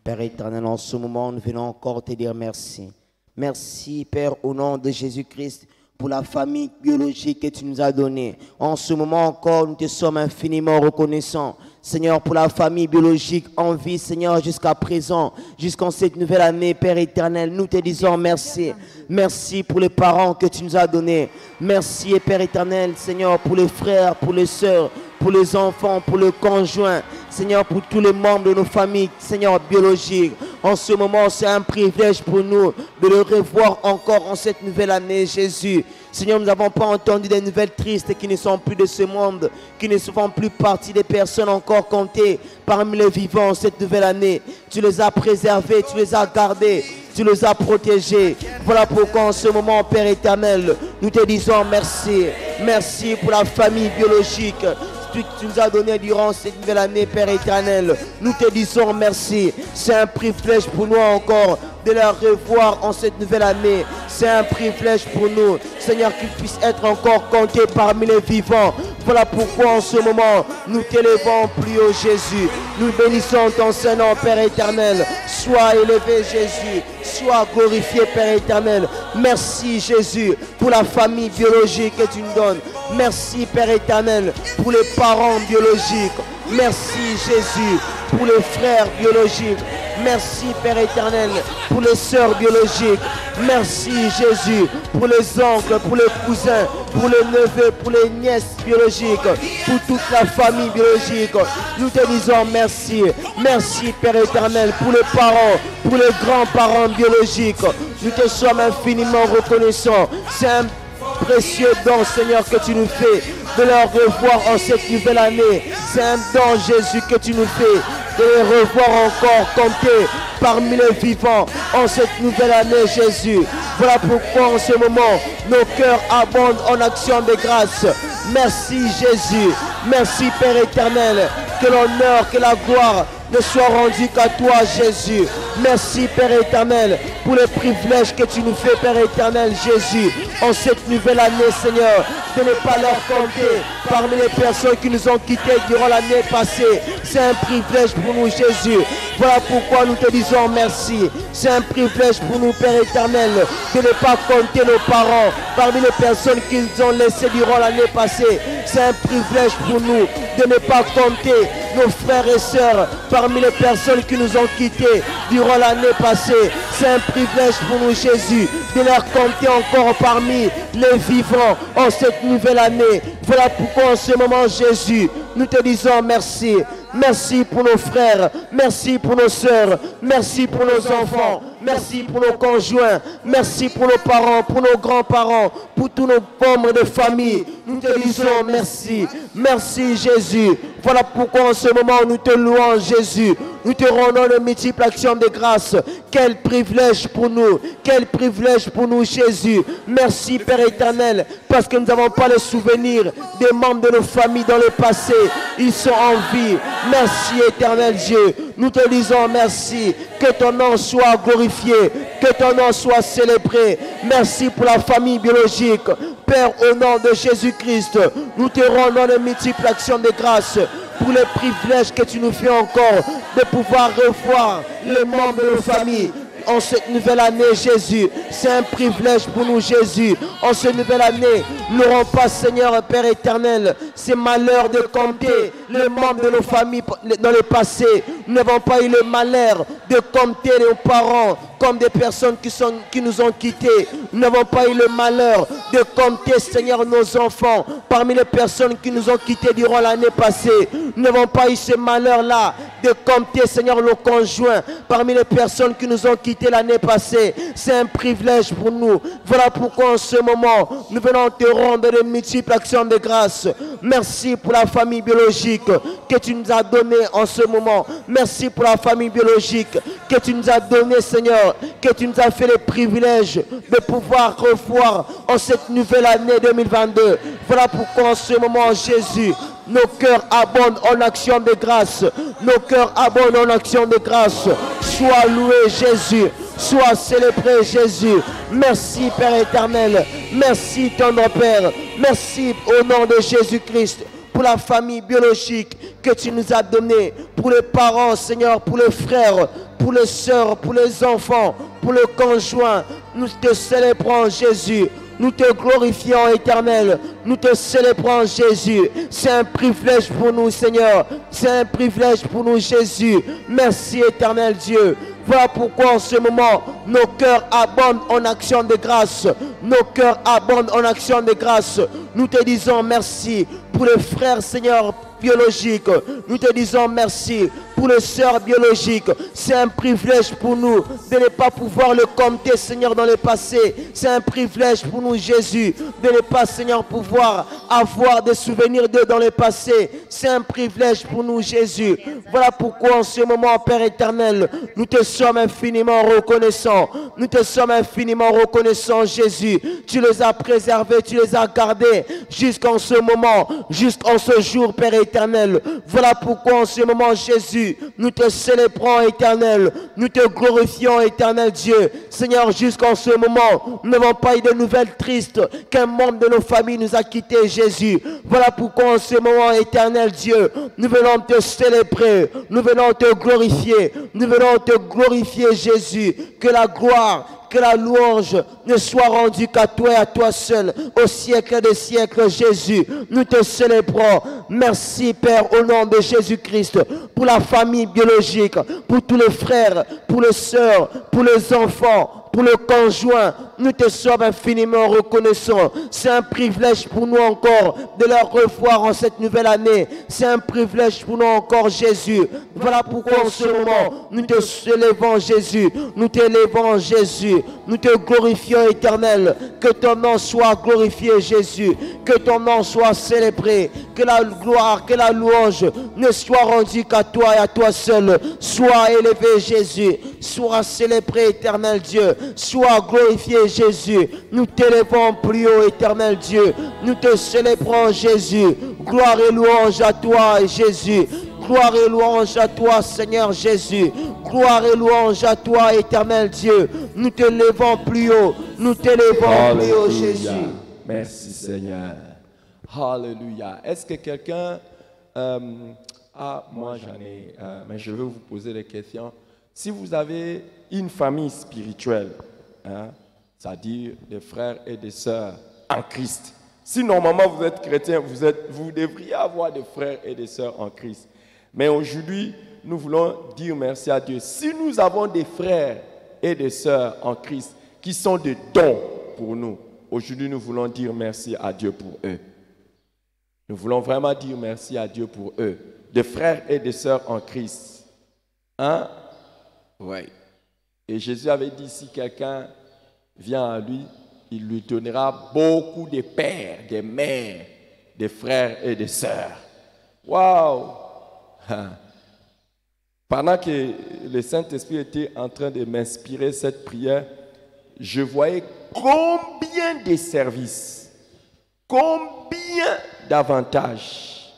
Père éternel, en ce moment, nous venons encore te dire merci. Merci, Père, au nom de Jésus-Christ, pour la famille biologique que tu nous as donnée. En ce moment encore, nous te sommes infiniment reconnaissants. Seigneur, pour la famille biologique en vie, Seigneur, jusqu'à présent, jusqu'en cette nouvelle année, Père éternel, nous te disons merci. Merci pour les parents que tu nous as donnés. Merci, Père éternel, Seigneur, pour les frères, pour les sœurs, pour les enfants, pour le conjoint. Seigneur, pour tous les membres de nos familles, Seigneur, biologiques. En ce moment, c'est un privilège pour nous de le revoir encore en cette nouvelle année, Jésus. Seigneur, nous n'avons pas entendu des nouvelles tristes qui ne sont plus de ce monde, qui ne font plus partie des personnes encore comptées parmi les vivants en cette nouvelle année. Tu les as préservés, tu les as gardés, tu les as protégés. Voilà pourquoi en ce moment, Père éternel, nous te disons merci. Merci pour la famille biologique. Tu nous as donné durant cette nouvelle année, Père éternel. Nous te disons merci. C'est un privilège pour nous encore de la revoir en cette nouvelle année. C'est un privilège pour nous, Seigneur, qu'ils puissent être encore comptés parmi les vivants. Voilà pourquoi en ce moment, nous t'élevons plus haut, Jésus. Nous bénissons ton Saint-Nom, Père éternel. Sois élevé, Jésus. Sois glorifié, Père éternel. Merci, Jésus, pour la famille biologique que tu nous donnes. Merci, Père éternel, pour les parents biologiques. Merci, Jésus, pour les frères biologiques. Merci, Père éternel, pour les sœurs biologiques. Merci, Jésus, pour les oncles, pour les cousins, pour les neveux, pour les nièces biologiques, pour toute la famille biologique. Nous te disons merci. Merci, Père éternel, pour les parents, pour les grands-parents biologiques. Nous te sommes infiniment reconnaissants. C'est un précieux don, Seigneur, que tu nous fais de leur revoir en cette nouvelle année. C'est un don, Jésus, que tu nous fais de les revoir encore comptés parmi les vivants en cette nouvelle année, Jésus. Voilà pourquoi en ce moment, nos cœurs abondent en action de grâce. Merci, Jésus. Merci, Père éternel. Que l'honneur, que la gloire ne soit rendue qu'à toi, Jésus. Merci, Père éternel, pour le privilège que tu nous fais, Père éternel, Jésus, en cette nouvelle année, Seigneur, de ne pas leur compter parmi les personnes qui nous ont quittés durant l'année passée. C'est un privilège pour nous, Jésus. Voilà pourquoi nous te disons merci. C'est un privilège pour nous, Père éternel, de ne pas compter nos parents parmi les personnes qu'ils ont laissées durant l'année passée. C'est un privilège pour nous de ne pas compter nos frères et sœurs parmi les personnes qui nous ont quittés durant l'année passée. C'est un privilège pour nous, Jésus, de les compter encore parmi les vivants en cette nouvelle année. Voilà pourquoi en ce moment, Jésus, nous te disons merci. Merci pour nos frères, merci pour nos sœurs, merci pour nos enfants, merci pour nos conjoints, merci pour nos parents, pour nos grands-parents, pour tous nos membres de famille. Nous te disons merci. Merci, Jésus. Voilà pourquoi en ce moment nous te louons, Jésus. Nous te rendons de multiples actions de grâce. Quel privilège pour nous. Quel privilège pour nous, Jésus. Merci, Père éternel, parce que nous n'avons pas le souvenir des membres de nos familles dans le passé. Ils sont en vie. Merci, éternel Dieu. Nous te disons merci. Que ton nom soit glorifié. Que ton nom soit célébré. Merci pour la famille biologique. Père, au nom de Jésus-Christ, nous te rendons de multiples actions de grâce pour le privilège que tu nous fais encore de pouvoir revoir les membres de nos familles en cette nouvelle année, Jésus. C'est un privilège pour nous, Jésus. En cette nouvelle année, nous n'aurons pas, Seigneur, Père éternel, ces malheurs de compter les membres de nos familles dans le passé. Nous n'avons pas eu le malheur de compter nos parents comme des personnes qui nous ont quittés. Nous n'avons pas eu le malheur de compter, Seigneur, nos enfants parmi les personnes qui nous ont quittés durant l'année passée. Nous n'avons pas eu ce malheur-là de compter, Seigneur, nos conjoints parmi les personnes qui nous ont quittés l'année passée. C'est un privilège pour nous. Voilà pourquoi en ce moment, nous venons te rendre de multiples actions de grâce. Merci pour la famille biologique que tu nous as donnée en ce moment. Merci pour la famille biologique que tu nous as donnée, Seigneur, que tu nous as fait le privilège de pouvoir revoir en cette nouvelle année 2022. Voilà pourquoi en ce moment, Jésus, nos cœurs abondent en action de grâce. Nos cœurs abondent en action de grâce. Sois loué, Jésus. Sois célébré, Jésus. Merci, Père éternel. Merci, tendre Père. Merci au nom de Jésus-Christ pour la famille biologique que tu nous as donnée, pour les parents, Seigneur, pour les frères, pour les sœurs, pour les enfants, pour le conjoint. Nous te célébrons, Jésus. Nous te glorifions, éternel. Nous te célébrons, Jésus. C'est un privilège pour nous, Seigneur. C'est un privilège pour nous, Jésus. Merci, éternel Dieu. Voilà pourquoi en ce moment, nos cœurs abondent en action de grâce. Nos cœurs abondent en action de grâce. Nous te disons merci pour les frères, Seigneur, biologique. Nous te disons merci. Pour les sœurs biologiques, c'est un privilège pour nous de ne pas pouvoir le compter, Seigneur, dans le passé. C'est un privilège pour nous, Jésus, de ne pas, Seigneur, pouvoir avoir des souvenirs d'eux dans le passé. C'est un privilège pour nous, Jésus. Voilà pourquoi en ce moment, Père éternel, nous te sommes infiniment reconnaissants. Nous te sommes infiniment reconnaissants, Jésus. Tu les as préservés, tu les as gardés jusqu'en ce moment, jusqu'en ce jour, Père éternel. Voilà pourquoi en ce moment, Jésus, nous te célébrons, éternel. Nous te glorifions, éternel Dieu. Seigneur, jusqu'en ce moment, nous n'avons pas eu de nouvelles tristes qu'un membre de nos familles nous a quittés, Jésus. Voilà pourquoi en ce moment, éternel Dieu, nous venons te célébrer. Nous venons te glorifier. Nous venons te glorifier, Jésus. Que la gloire, que la louange ne soit rendue qu'à toi et à toi seul, au siècle des siècles, Jésus. Nous te célébrons. Merci, Père, au nom de Jésus-Christ, pour la famille biologique, pour tous les frères, pour les sœurs, pour les enfants, pour le conjoint. Nous te sommes infiniment reconnaissants. C'est un privilège pour nous encore de leur revoir en cette nouvelle année. C'est un privilège pour nous encore, Jésus. Voilà pourquoi en ce moment, nous te célébrons, Jésus. Nous t'élevons, Jésus. Nous te glorifions, éternel. Que ton nom soit glorifié, Jésus. Que ton nom soit célébré. Que la gloire, que la louange ne soit rendue qu'à toi et à toi seul. Sois élevé, Jésus. Sois célébré, éternel Dieu. Sois glorifié, Jésus. Nous t'élevons plus haut, éternel Dieu. Nous te célébrons, Jésus. Gloire et louange à toi, Jésus. Gloire et louange à toi, Seigneur Jésus. Gloire et louange à toi, éternel Dieu. Nous te levons plus haut. Nous t'élevons plus haut, Jésus. Merci, Seigneur. Alléluia. Est-ce que quelqu'un... moi j'en ai... mais je vais vous poser des questions. Si vous avez une famille spirituelle, c'est-à-dire des frères et des sœurs en Christ, si normalement vous êtes chrétien, vous devriez avoir des frères et des sœurs en Christ. Mais aujourd'hui, nous voulons dire merci à Dieu. Si nous avons des frères et des sœurs en Christ qui sont des dons pour nous, aujourd'hui nous voulons dire merci à Dieu pour eux. Nous voulons vraiment dire merci à Dieu pour eux. Des frères et des sœurs en Christ. Hein? Oui. Et Jésus avait dit, si quelqu'un vient à lui, il lui donnera beaucoup de pères, des mères, des frères et des sœurs. Waouh! Pendant que le Saint-Esprit était en train de m'inspirer cette prière, je voyais combien de services, combien d'avantages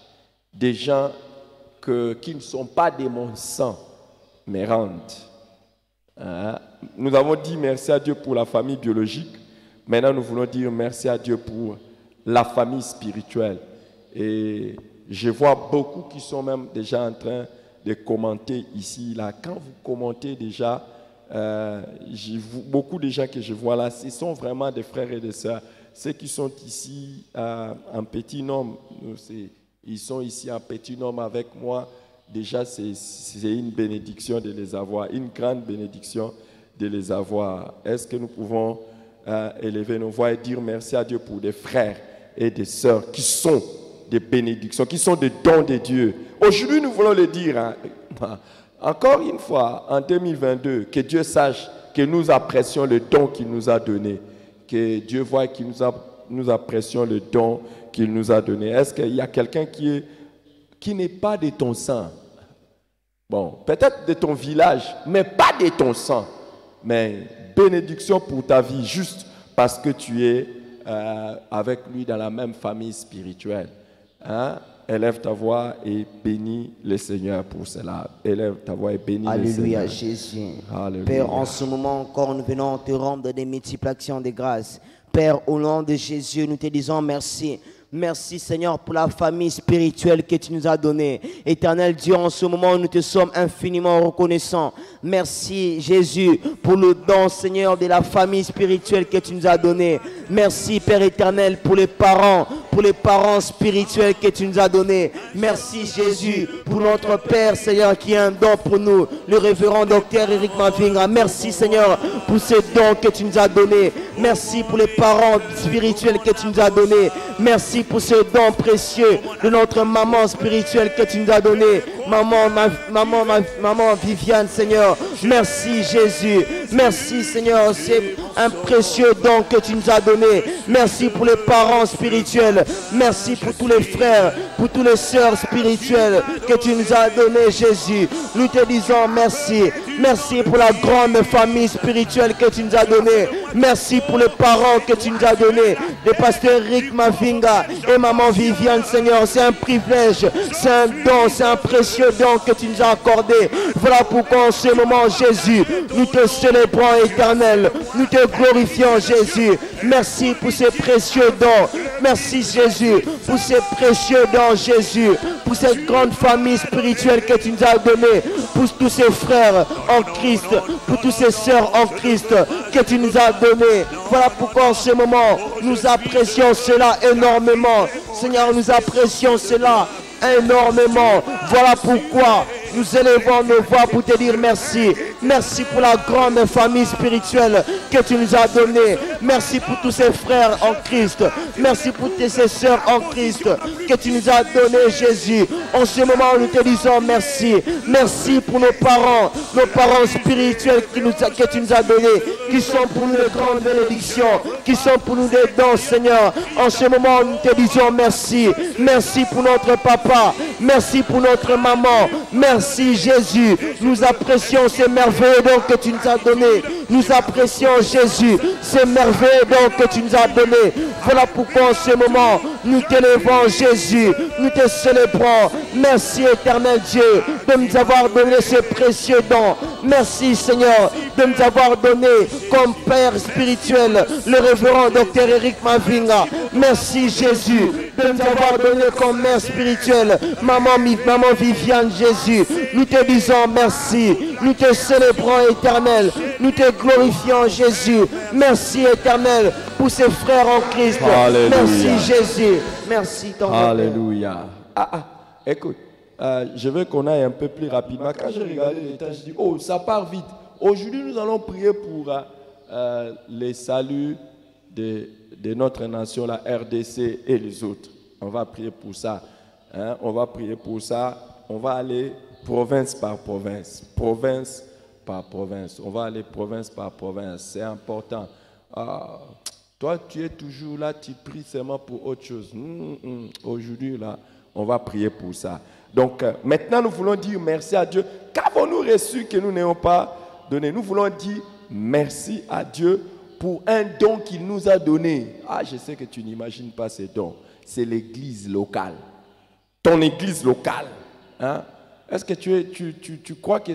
des gens qui ne sont pas de mon sang me rendent. Nous avons dit merci à Dieu pour la famille biologique. Maintenant, nous voulons dire merci à Dieu pour la famille spirituelle. Et je vois beaucoup qui sont même déjà en train de commenter ici, là. Quand vous commentez déjà, beaucoup de gens que je vois là, ce sont vraiment des frères et des sœurs. Ceux qui sont ici en petit nombre, ils sont ici en petit nombre avec moi. Déjà, c'est une bénédiction de les avoir, une grande bénédiction de les avoir. Est-ce que nous pouvons élever nos voix et dire merci à Dieu pour des frères et des sœurs qui sont des bénédictions, qui sont des dons de Dieu. Aujourd'hui, nous voulons le dire, encore une fois, en 2022, que Dieu sache que nous apprécions le don qu'il nous a donné, que Dieu voit que nous apprécions le don qu'il nous a donné. Est-ce qu'il y a quelqu'un qui n'est pas de ton sang? Bon, peut-être de ton village, mais pas de ton sang. Mais bénédiction pour ta vie, juste parce que tu es avec lui dans la même famille spirituelle. Élève ta voix et bénis le Seigneur pour cela. Élève ta voix et bénis le Seigneur. Alléluia, Jésus. Alléluia. Père, en ce moment encore, nous venons te rendre des multiples actions de grâce. Père, au nom de Jésus, nous te disons merci. Merci Seigneur pour la famille spirituelle que tu nous as donnée. Éternel Dieu, en ce moment, nous te sommes infiniment reconnaissants. Merci Jésus pour le don Seigneur de la famille spirituelle que tu nous as donnée. Merci Père éternel pour les parents, pour les parents spirituels que tu nous as donnés. Merci Jésus pour notre Père, Seigneur, qui a un don pour nous, le révérend docteur Eric Mavinga. Merci Seigneur pour ces dons que tu nous as donnés. Merci pour les parents spirituels que tu nous as donnés. Merci pour ce don précieux de notre maman spirituelle que tu nous as donné. Maman Viviane, Seigneur. Merci Jésus. Merci Seigneur. C'est un précieux don que tu nous as donné. Merci pour les parents spirituels. Merci pour tous les frères, pour toutes les sœurs spirituelles que tu nous as donné, Jésus. Nous te disons merci. Merci pour la grande famille spirituelle que tu nous as donnée. Merci pour les parents que tu nous as donnés. Le pasteur Rick Mavinga et maman Viviane, Seigneur. C'est un privilège, c'est un don, c'est un précieux don que tu nous as accordé. Voilà pourquoi en ce moment, Jésus, nous te célébrons, Éternel. Nous te glorifions, Jésus. Merci pour ces précieux dons. Merci, Jésus, pour ces précieux dons, Jésus. Pour cette grande famille spirituelle que tu nous as donnée. Pour tous ces frères en Christ. Pour toutes ces sœurs en Christ que tu nous as donnés. Voilà pourquoi en ce moment, nous apprécions cela énormément. Seigneur, nous apprécions cela énormément. Voilà pourquoi nous élevons nos voix pour te dire merci. Merci pour la grande famille spirituelle que tu nous as donnée. Merci pour tous ces frères en Christ. Merci pour toutes ces sœurs en Christ que tu nous as donné, Jésus. En ce moment, nous te disons merci. Merci pour nos parents spirituels que tu nous as donnés, qui sont pour nous de grandes bénédictions, qui sont pour nous des dons, Seigneur. En ce moment, nous te disons merci. Merci pour notre papa. Merci pour notre maman. Merci Jésus. Nous apprécions ces merveilleux dons que tu nous as donnés. Nous apprécions Jésus, ces merveilleux dons que tu nous as donnés. Voilà pourquoi en ce moment, nous t'élevons Jésus. Nous te célébrons. Merci éternel Dieu de nous avoir donné ces précieux dons. Merci Seigneur de nous avoir donné comme Père spirituel le révérend docteur Eric Mavinga. Merci Jésus de nous avoir donné comme mère spirituelle maman Viviane, Jésus. Nous te disons merci. Nous te célébrons éternel. Nous te glorifions Jésus. Merci éternel pour ces frères en Christ. Alléluia. Merci Jésus. Merci ton Alléluia. Écoute, je veux qu'on aille un peu plus rapidement. Quand j'ai regardé les temps, je dis, oh, ça part vite. Aujourd'hui, nous allons prier pour les saluts de notre nation, la RDC et les autres. On va prier pour ça. On va prier pour ça. On va aller province par province. Province par province. On va aller province par province. C'est important. Toi, tu es toujours là, tu pries seulement pour autre chose. Aujourd'hui, là, on va prier pour ça. Donc, maintenant, nous voulons dire merci à Dieu. Qu'avons-nous reçu que nous n'ayons pas donné? Nous voulons dire merci à Dieu pour un don qu'il nous a donné. Je sais que tu n'imagines pas ces dons. C'est l'église locale. Ton église locale. Est-ce que tu crois que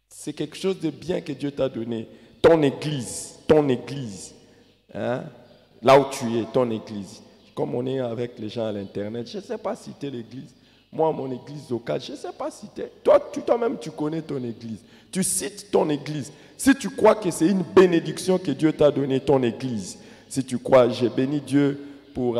c'est quelque chose de bien que Dieu t'a donné? Ton église. Là où tu es, ton église. Comme on est avec les gens à l'internet, je ne sais pas citer l'église. Moi, mon église locale, je ne sais pas citer. Toi-même, tu connais ton église. Tu cites ton église. Si tu crois que c'est une bénédiction que Dieu t'a donné, ton église. Si tu crois, j'ai béni Dieu pour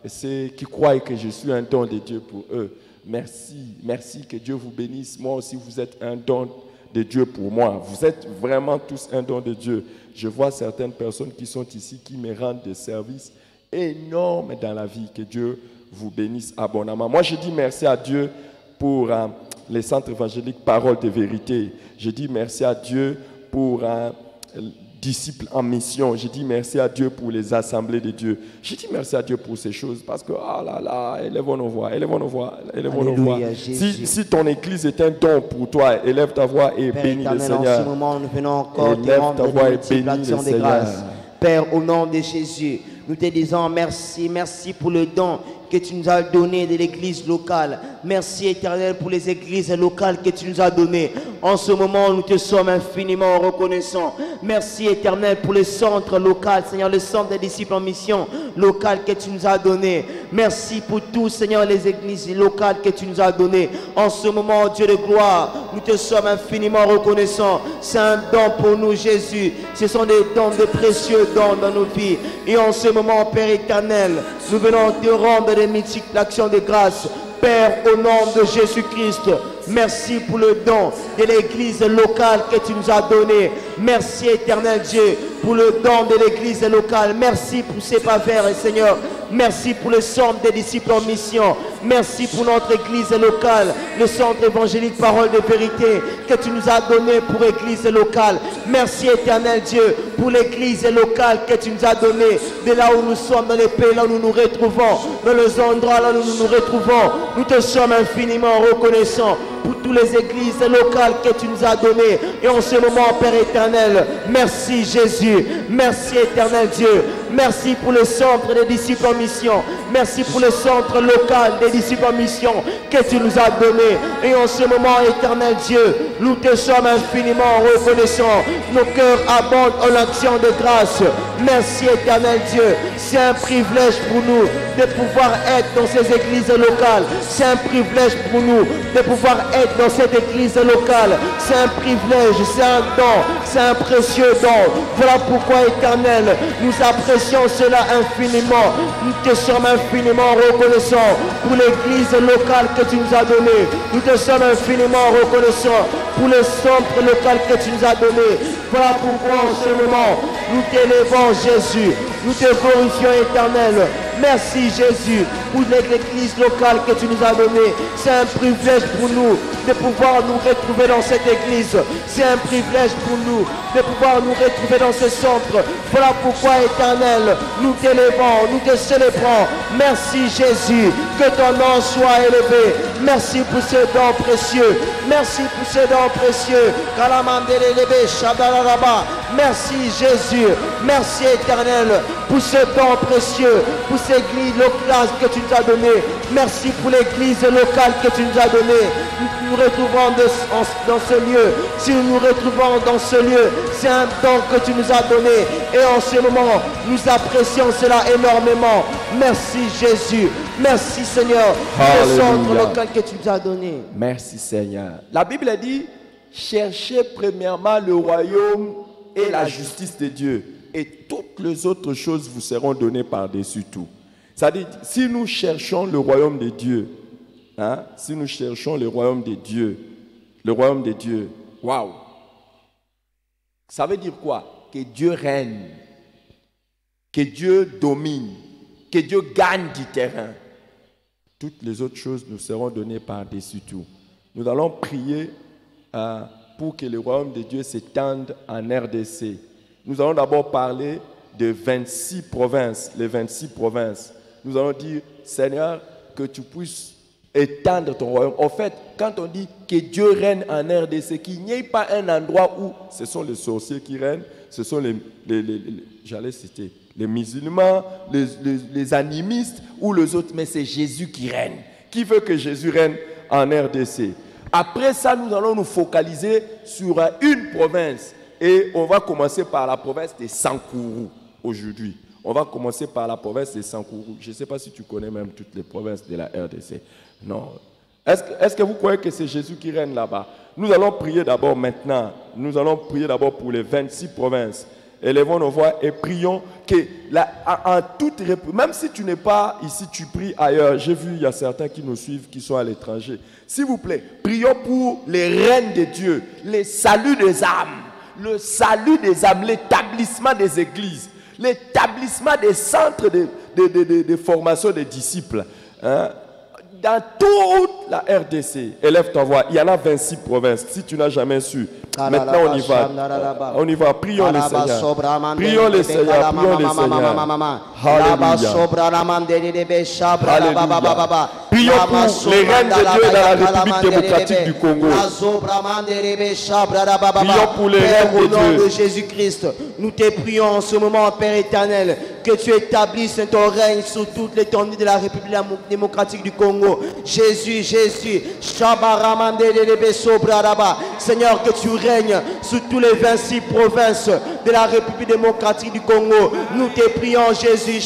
ceux qui croient que je suis un don de Dieu pour eux. Merci, que Dieu vous bénisse. Moi aussi, vous êtes un don de Dieu pour moi. Vous êtes vraiment tous un don de Dieu. Je vois certaines personnes qui sont ici, qui me rendent des services énormes dans la vie. Que Dieu vous bénisse abondamment. Moi, je dis merci à Dieu pour les centres évangéliques Parole de Vérité. Je dis merci à Dieu pour disciples en mission. Je dis merci à Dieu pour les assemblées de Dieu. Je dis merci à Dieu pour ces choses parce que, élevons nos voix. Si ton église est un don pour toi, élève ta voix et bénis le Seigneur. En ce moment, nous venons encore te rendre de multiples actions de grâce. Père, au nom de Jésus, nous te disons merci. Merci pour le don que tu nous as donné de l'église locale. Merci éternel pour les églises locales que tu nous as données. En ce moment, nous te sommes infiniment reconnaissants. Merci éternel pour le centre local, Seigneur, le centre des disciples en mission. locales que tu nous as données. Merci pour tout, Seigneur, les églises locales que tu nous as données. En ce moment, Dieu de gloire, nous te sommes infiniment reconnaissants. C'est un don pour nous, Jésus. Ce sont des dons, de précieux dons dans nos vies. Et en ce moment, Père éternel, nous venons te rendre des multiples actions de grâce. Père, au nom de Jésus-Christ, merci pour le don de l'église locale que tu nous as donné. Merci, éternel Dieu, pour le don de l'église locale. Merci pour ces pavers, Seigneur. Merci pour le centre des disciples en mission. Merci pour notre église locale, le centre évangélique Parole de Vérité que tu nous as donné pour église locale. Merci, éternel Dieu, pour l'église locale que tu nous as donné, de là où nous sommes, dans les pays là où nous nous retrouvons, dans les endroits là où nous nous retrouvons. Nous te sommes infiniment reconnaissants pour toutes les églises locales que tu nous as données. Et en ce moment, Père éternel, merci Jésus, merci éternel Dieu. Merci pour le centre des disciples en mission. Merci pour le centre local des disciples en mission que tu nous as donné. Et en ce moment, éternel Dieu, nous te sommes infiniment reconnaissants. Nos cœurs abondent en action de grâce. Merci éternel Dieu. C'est un privilège pour nous de pouvoir être dans ces églises locales. C'est un privilège pour nous de pouvoir être dans cette église locale. C'est un privilège, c'est un don, c'est un précieux don. Voilà pourquoi éternel, nous apprécions cela infiniment. Nous te sommes infiniment reconnaissants pour l'église locale que tu nous as donnée. Nous te sommes infiniment reconnaissants pour le centre local que tu nous as donné. Voilà pourquoi en ce moment, nous t'élevons Jésus. Nous te glorifions éternel. Merci Jésus pour l'église locale que tu nous as donnée. C'est un privilège pour nous de pouvoir nous retrouver dans cette église. C'est un privilège pour nous de pouvoir nous retrouver dans ce centre. Voilà pourquoi éternel, nous t'élevons, nous te célébrons. Merci Jésus, que ton nom soit élevé. Merci pour ce don précieux. Merci pour ce don précieux. Merci Jésus. Merci éternel pour ce don précieux, pour cette église locale que tu nous as donnée. Merci pour l'église locale que tu nous as donnée. Nous nous retrouvons dans ce lieu. Si nous nous retrouvons dans ce lieu, c'est un don que tu nous as donné. Et en ce moment, nous apprécions cela énormément. Merci Jésus. Merci Seigneur pour le centre local que tu nous as donné. Merci Seigneur. La Bible dit, cherchez premièrement le royaume et la justice de Dieu. Et toutes les autres choses vous seront données par-dessus tout. C'est-à-dire, si nous cherchons le royaume de Dieu, si nous cherchons le royaume de Dieu, waouh! Ça veut dire quoi? Que Dieu règne, que Dieu domine, que Dieu gagne du terrain. Toutes les autres choses nous seront données par-dessus tout. Nous allons prier pour que le royaume de Dieu s'étende en RDC. Nous allons d'abord parler de 26 provinces, les 26 provinces. Nous allons dire, Seigneur, que tu puisses étendre ton royaume. En fait, quand on dit que Dieu règne en RDC, qu'il n'y ait pas un endroit où ce sont les sorciers qui règnent, ce sont j'allais citer, les musulmans, les animistes ou les autres, mais c'est Jésus qui règne. Qui veut que Jésus règne en RDC? Après ça, nous allons nous focaliser sur une province. Et on va commencer par la province de Sankourou aujourd'hui. On va commencer par la province de Sankourou. Je ne sais pas si tu connais même toutes les provinces de la RDC. Non. Est-ce que vous croyez que c'est Jésus qui règne là-bas? Nous allons prier d'abord maintenant. Nous allons prier d'abord pour les 26 provinces. Élevons nos voix et prions que, en toute, même si tu n'es pas ici, tu pries ailleurs. J'ai vu, il y a certains qui nous suivent, qui sont à l'étranger. S'il vous plaît, prions pour les reines de Dieu, les saluts des âmes. Le salut des âmes, l'établissement des églises, l'établissement des centres de formation des disciples. Dans toute la RDC, élève ta voix, il y en a 26 provinces. Si tu n'as jamais su, maintenant on y va. On y va, prions le Seigneur. Prions le Seigneur, prions le Seigneur. Alléluia. Prions pour les reines de Dieu dans la République démocratique du Congo. Prions pour les reines de Dieu. Au nom de Jésus-Christ, nous te prions en ce moment, Père éternel, que tu établisses ton règne sur toute l'étendue de la République démocratique du Congo. Jésus, Seigneur, que tu règnes sur tous les 26 provinces de la République démocratique du Congo. Nous te prions, Jésus.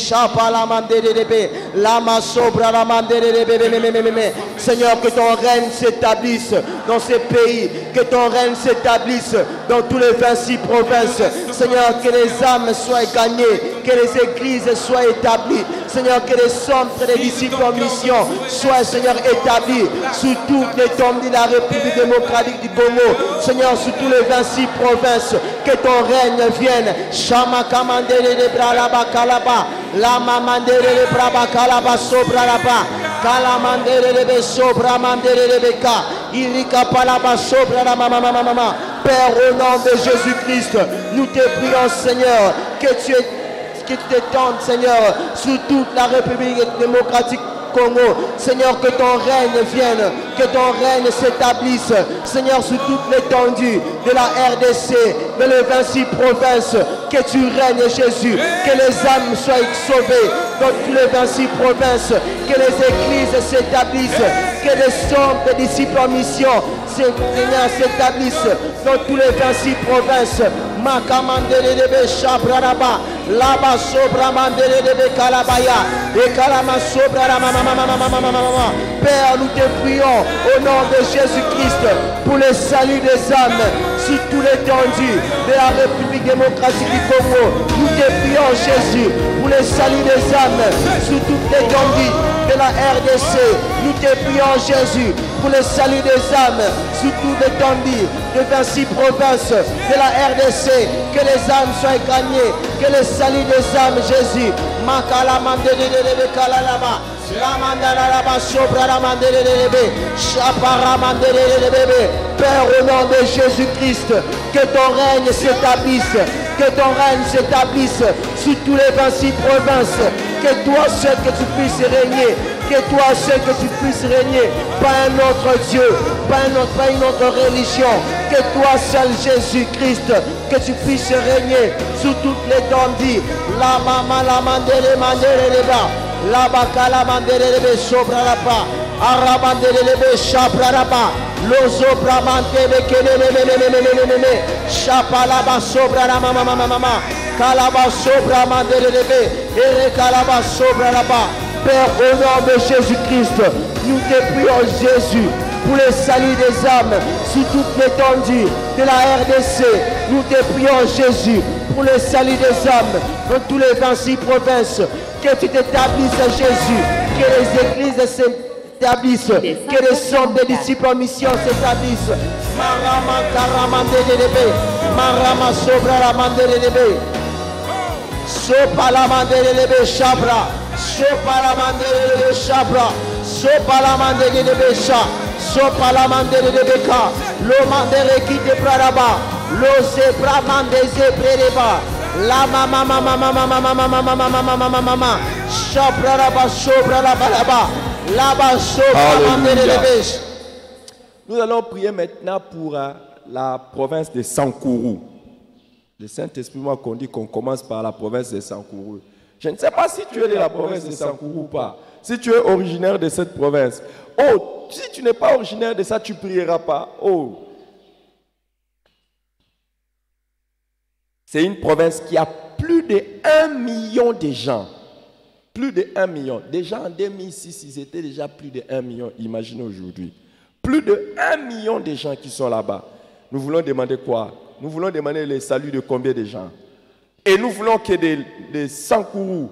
Seigneur, que ton règne s'établisse dans ces pays, que ton règne s'établisse dans tous les 26 provinces. Seigneur, que les âmes soient gagnées, que les églises soient établies. Seigneur, que les centres des disciples en mission soient, Seigneur, établis sous toutes les tombes de la République démocratique du Congo. Seigneur, sous tous les 26 provinces, que ton règne vienne. Shama kamandere de bralaba kalaba, lama mandere de braba kalaba sobralaba, kalamandere de sobra mandere de beka, irika palaba sobra la mama. Père, au nom de Jésus-Christ, nous te prions, Seigneur, que tu t'étendes, Seigneur, sur toute la République démocratique Congo. Seigneur, que ton règne vienne, que ton règne s'établisse, Seigneur, sur toute l'étendue de la RDC, de les 26 provinces, que tu règnes, Jésus, que les âmes soient sauvées dans toutes les 26 provinces, que les églises s'établissent, que les centres de disciples en mission, Seigneur, s'établissent dans toutes les 26 provinces. Makamandere de Chabranaba, Laba Sobra Mandere de Kalabaya, et Kalama Sobra Mama. Père, nous te prions au nom de Jésus-Christ pour le salut des âmes sur tout l'étendue de la République démocratique du Congo. Nous te prions, Jésus, pour le salut des âmes sur toute l'étendue de la RDC. Nous te prions, Jésus, pour le salut des âmes sur toute l'étendue de 26 provinces de la RDC. Que les âmes soient gagnées, que le salut des âmes, Jésus. Makala mandere de kalalaba, la mandala la basobra la mandere de chapara mandere de bébé. Père, au nom de Jésus-Christ, que ton règne s'établisse, que ton règne s'établisse sur tous les 26 provinces. Que toi seul que tu puisses régner, que toi seul que tu puisses régner, pas un autre Dieu, pas une autre religion, que toi seul Jésus-Christ, que tu puisses régner sur toutes les l'étendue. La mama la mandere mandere leba, la baka la mandere lebe sobra la pa, arabandere lebe chapra la pa, lozo bramante bekele lebe chapa la ba sobra la mama. Kalaba sobra mandere lebe, ere kalaba sobra la ba. Père, au nom de Jésus-Christ, nous te prions, Jésus, pour le salut des âmes sur toute l'étendue de la RDC. Nous te prions, Jésus, pour le salut des âmes dans tous les 26 provinces. Que tu t'établisses, Jésus, que les églises s'établissent, que les centres de disciples en mission s'établissent. Marama karamande lebe, marama sobra la mandere lebe, sopa la mandere lebe chabra. Sopalamandere de Chabra, Sopalamandere de Becha, Sopalamandere de Beka, Lomandere qui te praraba, Lo Zebramande Zebreba, La mama, Chabraba, Sobra la Balaba, Laba Sopramandere de Becha. Nous allons prier maintenant pour la province de Sankourou. Le Saint-Esprit m'a dit qu'on commence par la province de Sankourou. Je ne sais pas si tu es de la province de Sankourou ou pas. Si tu es originaire de cette province. Oh, si tu n'es pas originaire de ça, tu ne prieras pas. Oh. C'est une province qui a plus de 1 million de gens. Plus de 1 million. Déjà en 2006, ils étaient déjà plus de 1 million. Imaginez aujourd'hui. Plus de 1 million de gens qui sont là-bas. Nous voulons demander quoi? Nous voulons demander le salut de combien de gens? Et nous voulons que des Sankourou,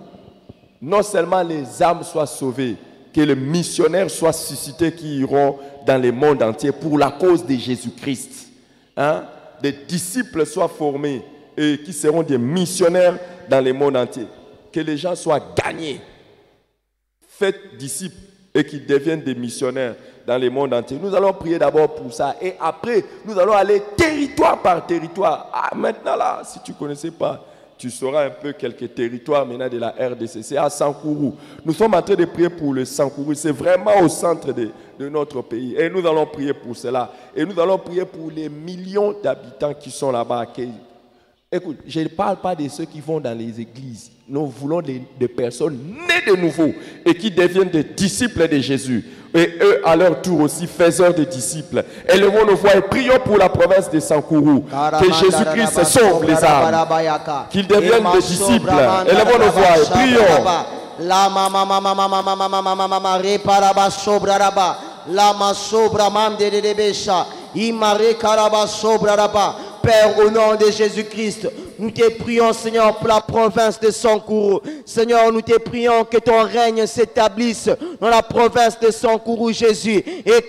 non seulement les âmes soient sauvées, que les missionnaires soient suscités qui iront dans le monde entier pour la cause de Jésus-Christ. Hein? Des disciples soient formés et qui seront des missionnaires dans le monde entier. Que les gens soient gagnés. Faites disciples et qu'ils deviennent des missionnaires dans le monde entier. Nous allons prier d'abord pour ça. Et après, nous allons aller territoire par territoire. Ah, maintenant là, si tu ne connaissais pas, tu sauras un peu quelques territoires maintenant de la RDC. C'est à Sankourou. Nous sommes en train de prier pour le Sankourou. C'est vraiment au centre de notre pays. Et nous allons prier pour cela. Et nous allons prier pour les millions d'habitants qui sont là-bas. Écoute, je ne parle pas de ceux qui vont dans les églises. Nous voulons des personnes nées de nouveau et qui deviennent des disciples de Jésus. Et eux, à leur tour aussi, faiseurs de disciples. Élevons nos voix et prions pour la province de Sankourou. Que Jésus-Christ sauve les âmes. Qu'ils deviennent des disciples. Élevons nos voix et prions. La mama mama mama mama mama mama reparaba sobraraba la masobra mam de debesha imare karaba sobraraba. Père, au nom de Jésus-Christ, nous te prions, Seigneur, pour la province de Sankourou. Seigneur, nous te prions que ton règne s'établisse dans la province de Sankourou, Jésus. Et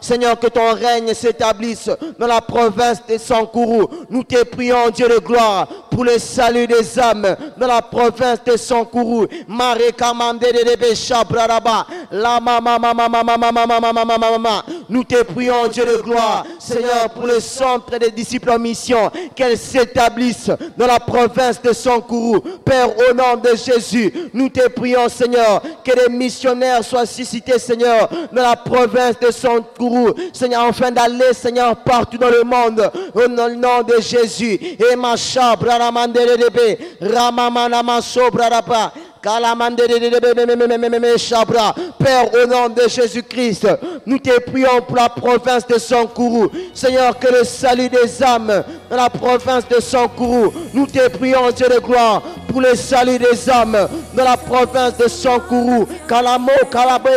Seigneur, que ton règne s'établisse dans la province de Sankourou. Nous te prions, Dieu de gloire, pour le salut des âmes dans la province de Sankourou. Nous te prions, Dieu de gloire, Seigneur, pour le centre des disciples en mission, qu'elle s'établisse dans la province de Sankourou. Père, au nom de Jésus, nous te prions, Seigneur, que les missionnaires soient suscités, Seigneur, dans la province de Sankourou, Seigneur, afin d'aller, Seigneur, partout dans le monde, au nom de Jésus. Et ma chabra ramandelebe, ramamana sobrarapa. Père, au nom de Jésus-Christ, nous te prions pour la province de Sankourou. Seigneur, que le salut des âmes dans la province de Sankourou. Nous te prions, Dieu de gloire, pour le salut des âmes dans la province de Sankourou. Kalamo, kalabo,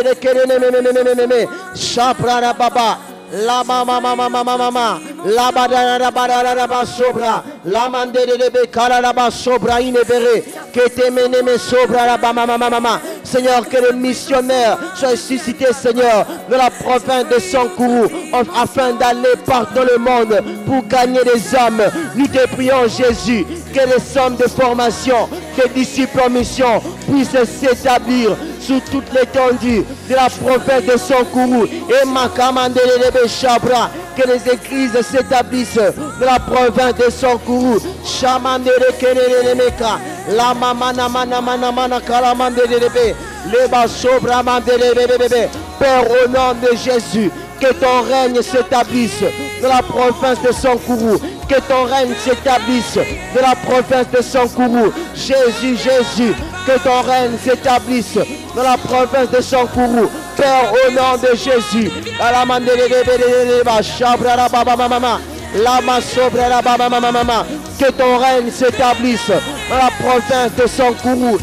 Chabra baba. La mama mama mama mama la badara badara sobra la mande de bekaraba sobra inebere que te meneme sobra la mama mama. Seigneur, que les missionnaires soient suscités, Seigneur, dans la province de Sankourou, afin d'aller partout dans le monde pour gagner des âmes. Nous te prions, Jésus, que les centres de formation, que les disciples en mission puissent s'établir sous toute l'étendue de la province de Sankourou. Et Makamande de Chabra, que les églises s'établissent de la province de Sankourou. Chamande de Kenemeka, la mamana mana mana mana kalamande de bébé, les basobra mande de bébé. Père, au nom de Jésus, que ton règne s'établisse dans la province de Sankourou. Que ton règne s'établisse dans la province de Sankourou. Jésus, Jésus, que ton règne s'établisse dans la province de Sankourou. Père, au nom de Jésus, que ton règne s'établisse dans la province de Sankourou.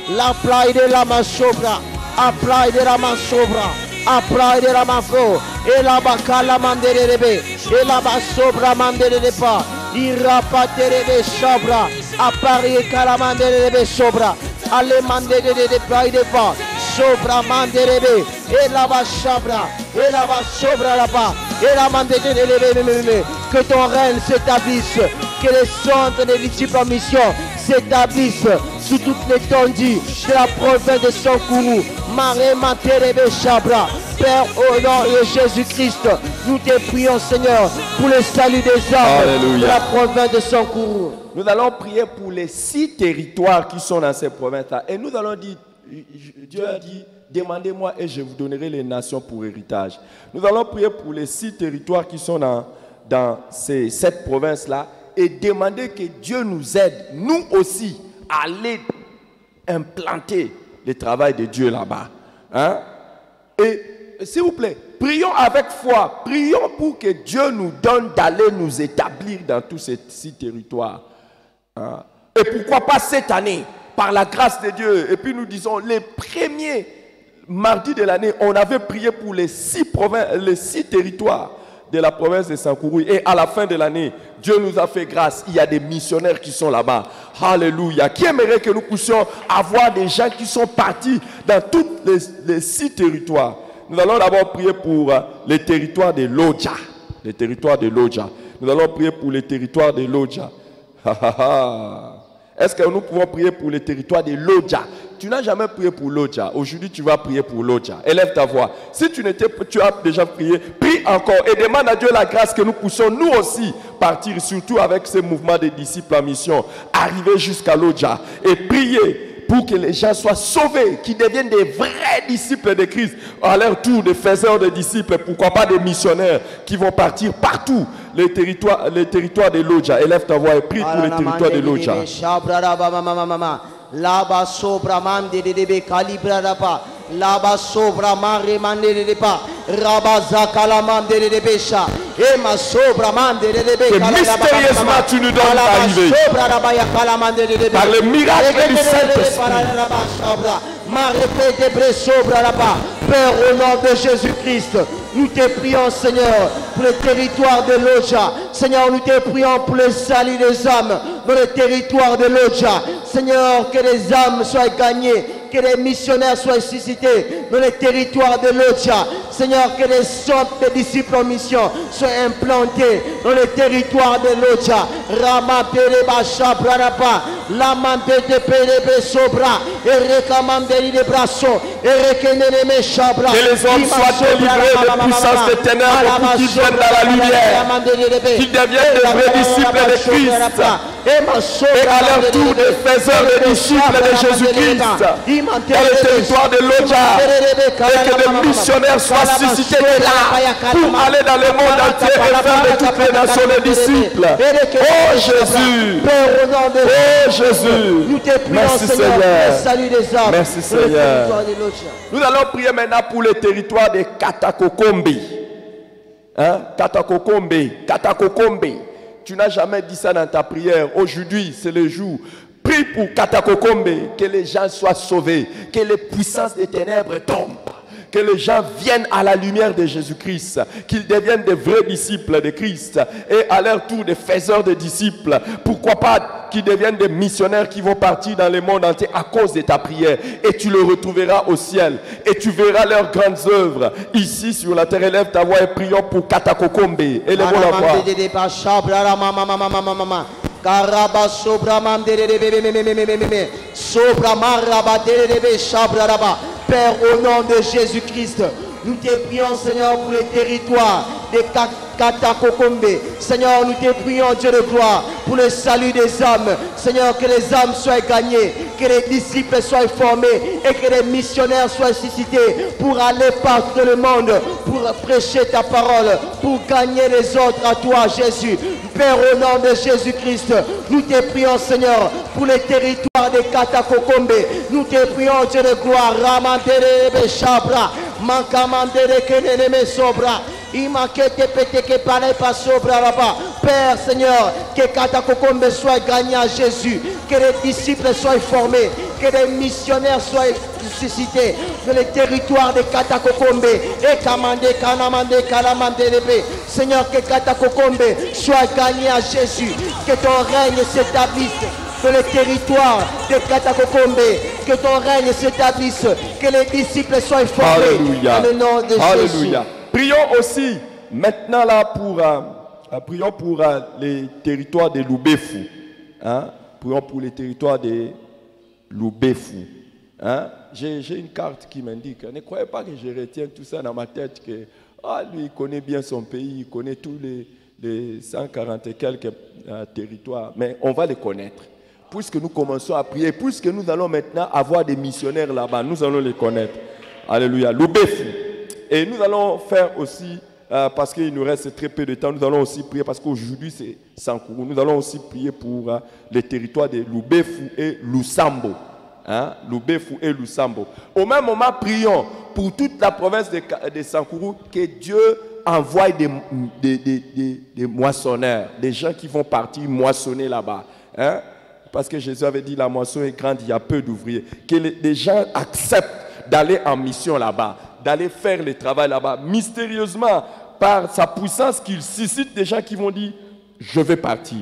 La plaie de la masobra, a plaie de la masobra, a plaie de la mafro, et la bacala manderebe, et la basobra mandereba, irapaterebe sobra, a parie calamanderebe sobra, alle manderebe de plaie de pas, sobra manderebe, et la basabra, et la basobra là-bas, et la manderebe, que ton règne s'établisse, que les centres de disciples en mission s'établissent sous toute l'étendue de la province de Sankourou. Maré Materebe Chabra. Père, au nom de Jésus-Christ, nous te prions, Seigneur, pour le salut des âmes de la province de Sankourou. Nous allons prier pour les 6 territoires qui sont dans ces provinces-là. Et nous allons dire, Dieu a dit, demandez-moi et je vous donnerai les nations pour héritage. Nous allons prier pour les 6 territoires qui sont dans cette province-là et demander que Dieu nous aide, nous aussi, à aller implanter le travail de Dieu là-bas. Hein? Et s'il vous plaît, prions avec foi, prions pour que Dieu nous donne d'aller nous établir dans tous ces 6 territoires. Hein? Et pourquoi pas cette année, par la grâce de Dieu. Et puis nous disons, les premiers mardis de l'année, on avait prié pour les 6 territoires de la province de Sankourou. Et à la fin de l'année, Dieu nous a fait grâce. Il y a des missionnaires qui sont là-bas. Alléluia. Qui aimerait que nous puissions avoir des gens qui sont partis dans tous les 6 territoires. Nous allons d'abord prier pour les territoires de Lodja. Les territoires de Lodja. Nous allons prier pour les territoires de Lodja. Est-ce que nous pouvons prier pour les territoires de Lodja? Tu n'as jamais prié pour Lodja. Aujourd'hui, tu vas prier pour Lodja. Élève ta voix. Si tu as déjà prié, prie encore et demande à Dieu la grâce que nous puissions nous aussi partir, surtout avec ce mouvement des disciples en mission, arriver jusqu'à Lodja et prier pour que les gens soient sauvés, qu'ils deviennent des vrais disciples de Christ, à leur tour des faiseurs de disciples, pourquoi pas des missionnaires qui vont partir partout, les territoires de Lodja. Élève ta voix et prie pour les territoires de Lodja. Laba sobra mande de debe calibra rapa. Laba sobra mare mande de deba. Rabaza kalamande de debesha. Ema sobra mande de debe. Que mystérieusement tu nous donnes d'arriver. Par le miracle du Saint-Esprit. Père, au nom de Jésus-Christ, nous te prions, Seigneur, pour le territoire de Lodja. Seigneur, nous te prions pour le salut des âmes dans le territoire de Lodja. Seigneur, que les âmes soient gagnées, que les missionnaires soient suscités dans le territoire de Lodja. Seigneur, que les centres de disciples en mission soient implantés dans le territoire de Lodja. Rama Pereba Shabranapa, Lama Pete Perebe Sobra, Erekamamberi de Brasso, Erekeneme Shabra. Que les hommes soient délivrés de puissance des ténèbres pour qu'ils viennent dans la lumière, qu'ils deviennent des vrais disciples de Christ et à leur tour des faiseurs de disciples de Jésus-Christ dans le territoire de Lodja, et que des missionnaires soient suscités de là pour aller dans le monde entier et faire de toutes les nations des disciples. Oh Jésus, oh Jésus, merci Seigneur, merci Seigneur. Nous allons prier maintenant pour le territoire de Katakokombe. Katakokombe. Tu n'as jamais dit ça dans ta prière. Aujourd'hui, c'est le jour. Prie pour Katakokombe, que les gens soient sauvés, que les puissances des ténèbres tombent, que les gens viennent à la lumière de Jésus-Christ, qu'ils deviennent des vrais disciples de Christ et à leur tour des faiseurs de disciples. Pourquoi pas qu'ils deviennent des missionnaires qui vont partir dans le monde entier à cause de ta prière, et tu le retrouveras au ciel et tu verras leurs grandes œuvres ici sur la terre. Élève ta voix et prions pour Katakokombe. Élevons la voix. Karaba sobra mandere de bébé sobra maraba de shabraba. Père, au nom de Jésus-Christ, nous te prions, Seigneur, pour les territoires de Katakokombe. Seigneur, nous te prions, Dieu de gloire, pour le salut des âmes. Seigneur, que les âmes soient gagnées, que les disciples soient formés et que les missionnaires soient suscités pour aller partout dans le monde, pour prêcher ta parole, pour gagner les autres à toi, Jésus. Père, au nom de Jésus-Christ, nous te prions, Seigneur, pour les territoires de Katakokombe. Nous te prions, Dieu de gloire, Ramandere Beshabra, Mankamandere Keneme Sobra. Père Seigneur, que Katakokombe soit gagné à Jésus, que les disciples soient formés, que les missionnaire soit suscité dans les territoires de Katakokombe et Kamande, Kanamande, Kalamande, Seigneur, que Katakokombe soit gagné à Jésus, que ton règne s'établisse dans les territoires de Katakokombe, que ton règne s'établisse, que les disciples soient formés. Alléluia. Dans le nom de Jésus. Prions aussi maintenant là pour les territoires de Lubefu. Prions pour les territoires de Lubefu. J'ai une carte qui m'indique. Ne croyez pas que je retiens tout ça dans ma tête, que lui il connaît bien son pays, il connaît tous les 140 et quelques territoires, mais on va les connaître. Puisque nous commençons à prier, puisque nous allons maintenant avoir des missionnaires là-bas, nous allons les connaître. Alléluia. Lubefu. Et nous allons faire aussi, parce qu'il nous reste très peu de temps, nous allons aussi prier, parce qu'aujourd'hui c'est Sankourou, nous allons aussi prier pour les territoires de Lubefu et Lusambo. Lubefu et Lusambo. Au même moment, prions pour toute la province de Sankourou, que Dieu envoie des moissonneurs, des gens qui vont partir moissonner là-bas. Parce que Jésus avait dit la moisson est grande, il y a peu d'ouvriers. Que les gens acceptent d'aller en mission là-bas, d'aller faire le travail là-bas, mystérieusement, par sa puissance, qu'il suscite des gens qui vont dire, je vais partir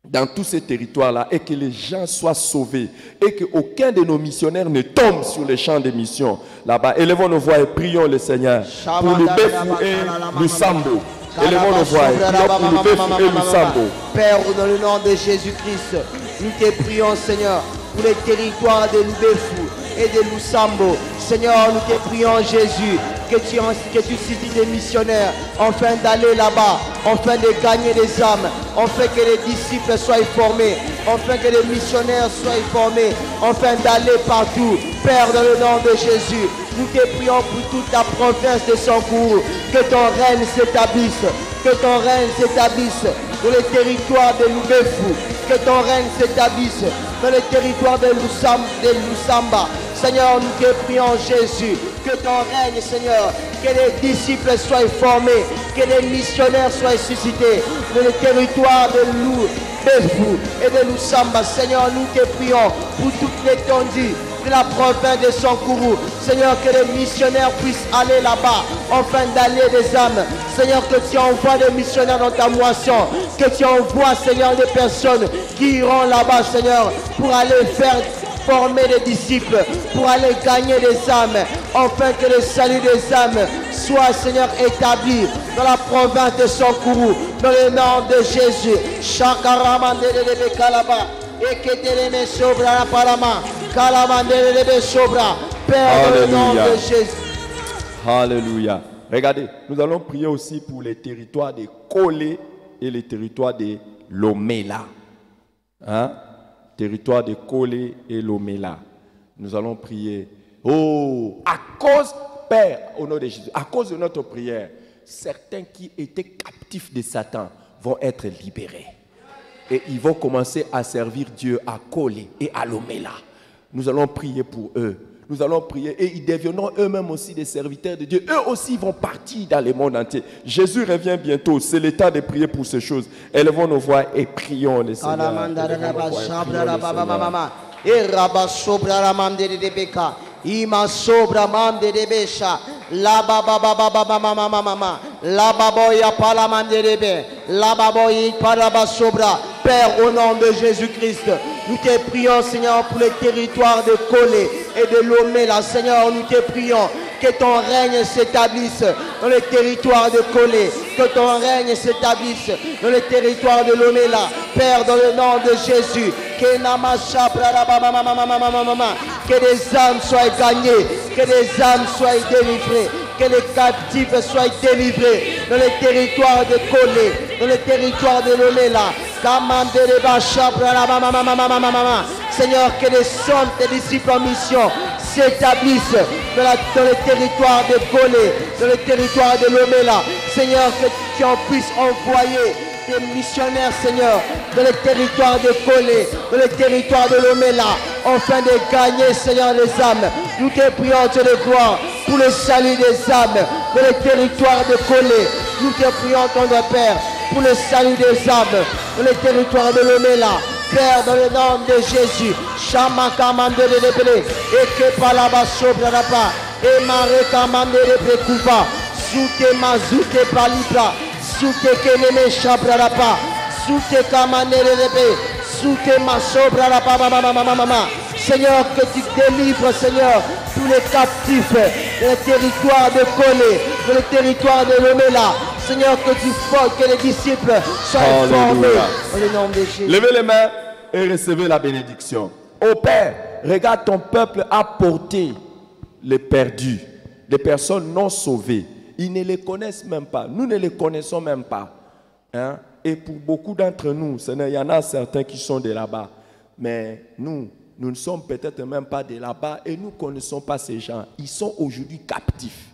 dans tous ces territoires-là, et que les gens soient sauvés, et qu'aucun de nos missionnaires ne tombe sur les champs de mission là-bas. Élevons nos voix et prions le Seigneur pour le Lubefu et le Sambo. Élevons nos voix et prions pour le Lubefu et le Sambo. Père, dans le nom de Jésus-Christ, nous te prions, Seigneur, pour les territoires de Lubefu et de Lusambo. Seigneur, nous te prions, Jésus, que tu suscites des missionnaires, afin d'aller là-bas, afin de gagner des âmes, afin que les disciples soient formés, afin que les missionnaires soient formés, afin d'aller partout. Père, dans le nom de Jésus, nous te prions pour toute la province de Sankourou, que ton règne s'établisse, que ton règne s'établisse dans le territoire de Loubefou, que ton règne s'établisse dans le territoire de Lusamba. Seigneur, nous te prions, Jésus, que ton règne, Seigneur, que les disciples soient formés, que les missionnaires soient suscités dans le territoire de Loubefou et de Lusamba. Seigneur, nous te prions pour toute l'étendue de la province de Sankourou. Seigneur, que les missionnaires puissent aller là-bas, afin d'aller des âmes. Seigneur, que tu envoies des missionnaires dans ta moisson, que tu envoies, Seigneur, des personnes qui iront là-bas, Seigneur, pour aller faire former des disciples, pour aller gagner des âmes, afin que le salut des âmes soit, Seigneur, établi dans la province de Sankourou, dans le nom de Jésus. Père, dans le nom de Jésus. Alléluia. Regardez, nous allons prier aussi pour les territoires de Kolé et les territoires de Lomela. Hein? Territoire de Kolé et Lomela. Nous allons prier. Oh, à cause, Père, au nom de Jésus, à cause de notre prière, certains qui étaient captifs de Satan vont être libérés. Et ils vont commencer à servir Dieu à Kolé et à Lomela. Nous allons prier pour eux. Nous allons prier et ils deviendront eux-mêmes aussi des serviteurs de Dieu. Eux aussi vont partir dans le monde entier. Jésus revient bientôt. C'est le temps de prier pour ces choses. Élevons nos voix et prions le Seigneur. Ima sobra mande de besha la baba baba baba mama mama la baboya pala mande de be la baboyi para sobra. Père, au nom de Jésus-Christ, nous te prions, Seigneur, pour les territoires de Kolé et de Lomela. Seigneur, nous te prions que ton règne s'établisse dans les territoires de Kolé, que ton règne s'établisse dans les territoires de Lomela. Père, dans le nom de Jésus, que des âmes soient gagnées, que des âmes soient délivrées, que les captifs soient délivrés dans les territoires de Kolé, dans les territoires de Lomela. Seigneur, que les sommes des disciples en mission s'établissent dans les territoires de Kolé, dans les territoires de Lomela. Seigneur, que tu en puisses envoyer des missionnaires, Seigneur, dans les territoires de Kolé, dans les territoires de Lomela, afin de gagner, Seigneur, les âmes. Nous te prions, Dieu de gloire, pour le salut des âmes dans les territoires de Kolé. Nous te prions, ton Père, pour le salut des âmes dans les territoires de Lomela. Père, dans le nom de Jésus, Shamakamande de Debele, et que Palaba Sobranapa, et Marekamande de Pekupa, Soute Mazute Palibra, Soute Keneme Chabranapa, Soute Kamande de Debe, Soute Masobranapa, Mama. Seigneur, que tu délivres, Seigneur, tous les captifs dans les territoires de Kolé, dans les territoires de Lomela. Seigneur, que tu fasses que les disciples soient formés dans le nom de Jésus. Levez les mains et recevez la bénédiction. Ô Père, regarde, ton peuple a porté les perdus, les personnes non sauvées. Ils ne les connaissent même pas. Nous ne les connaissons même pas. Hein? Et pour beaucoup d'entre nous, il y en a certains qui sont de là-bas. Mais nous ne sommes peut-être même pas de là-bas et nous ne connaissons pas ces gens. Ils sont aujourd'hui captifs.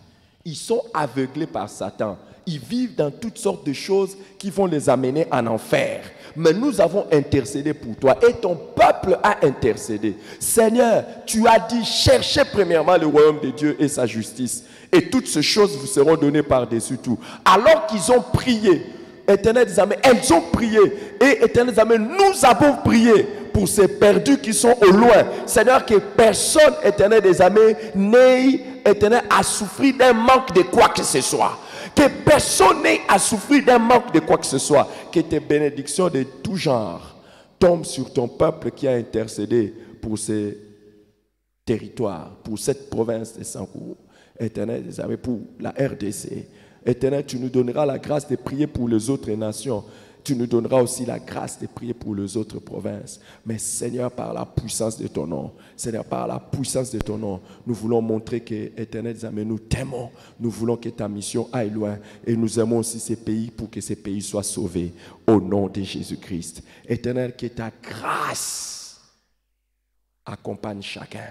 Ils sont aveuglés par Satan. Ils vivent dans toutes sortes de choses qui vont les amener en enfer. Mais nous avons intercédé pour toi et ton peuple a intercédé. Seigneur, tu as dit, cherchez premièrement le royaume de Dieu et sa justice. Et toutes ces choses vous seront données par-dessus tout. Alors qu'ils ont prié, Éternel des armées, elles ont prié. Et Éternel des armées, nous avons prié pour ces perdus qui sont au loin. Seigneur, que personne, Éternel des armées, n'ait, Éternel, à souffrir d'un manque de quoi que ce soit. Que personne n'ait à souffrir d'un manque de quoi que ce soit. Que tes bénédictions de tout genre tombent sur ton peuple qui a intercédé pour ces territoires, pour cette province de Sankourou. Éternel des armées, pour la RDC. Éternel, tu nous donneras la grâce de prier pour les autres nations. Tu nous donneras aussi la grâce de prier pour les autres provinces. Mais Seigneur, par la puissance de ton nom, Seigneur, par la puissance de ton nom, nous voulons montrer que, Éternel des armées, nous t'aimons. Nous voulons que ta mission aille loin. Et nous aimons aussi ces pays pour que ces pays soient sauvés. Au nom de Jésus-Christ. Éternel, que ta grâce accompagne chacun.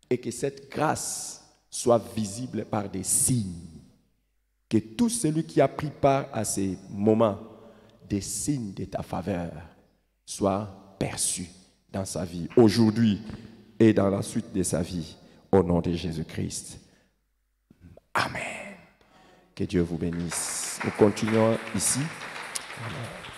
Et que cette grâce soit visible par des signes. Que tout celui qui a pris part à ces moments, des signes de ta faveur soient perçus dans sa vie, aujourd'hui et dans la suite de sa vie, au nom de Jésus-Christ. Amen. Que Dieu vous bénisse. Nous continuons ici. Amen.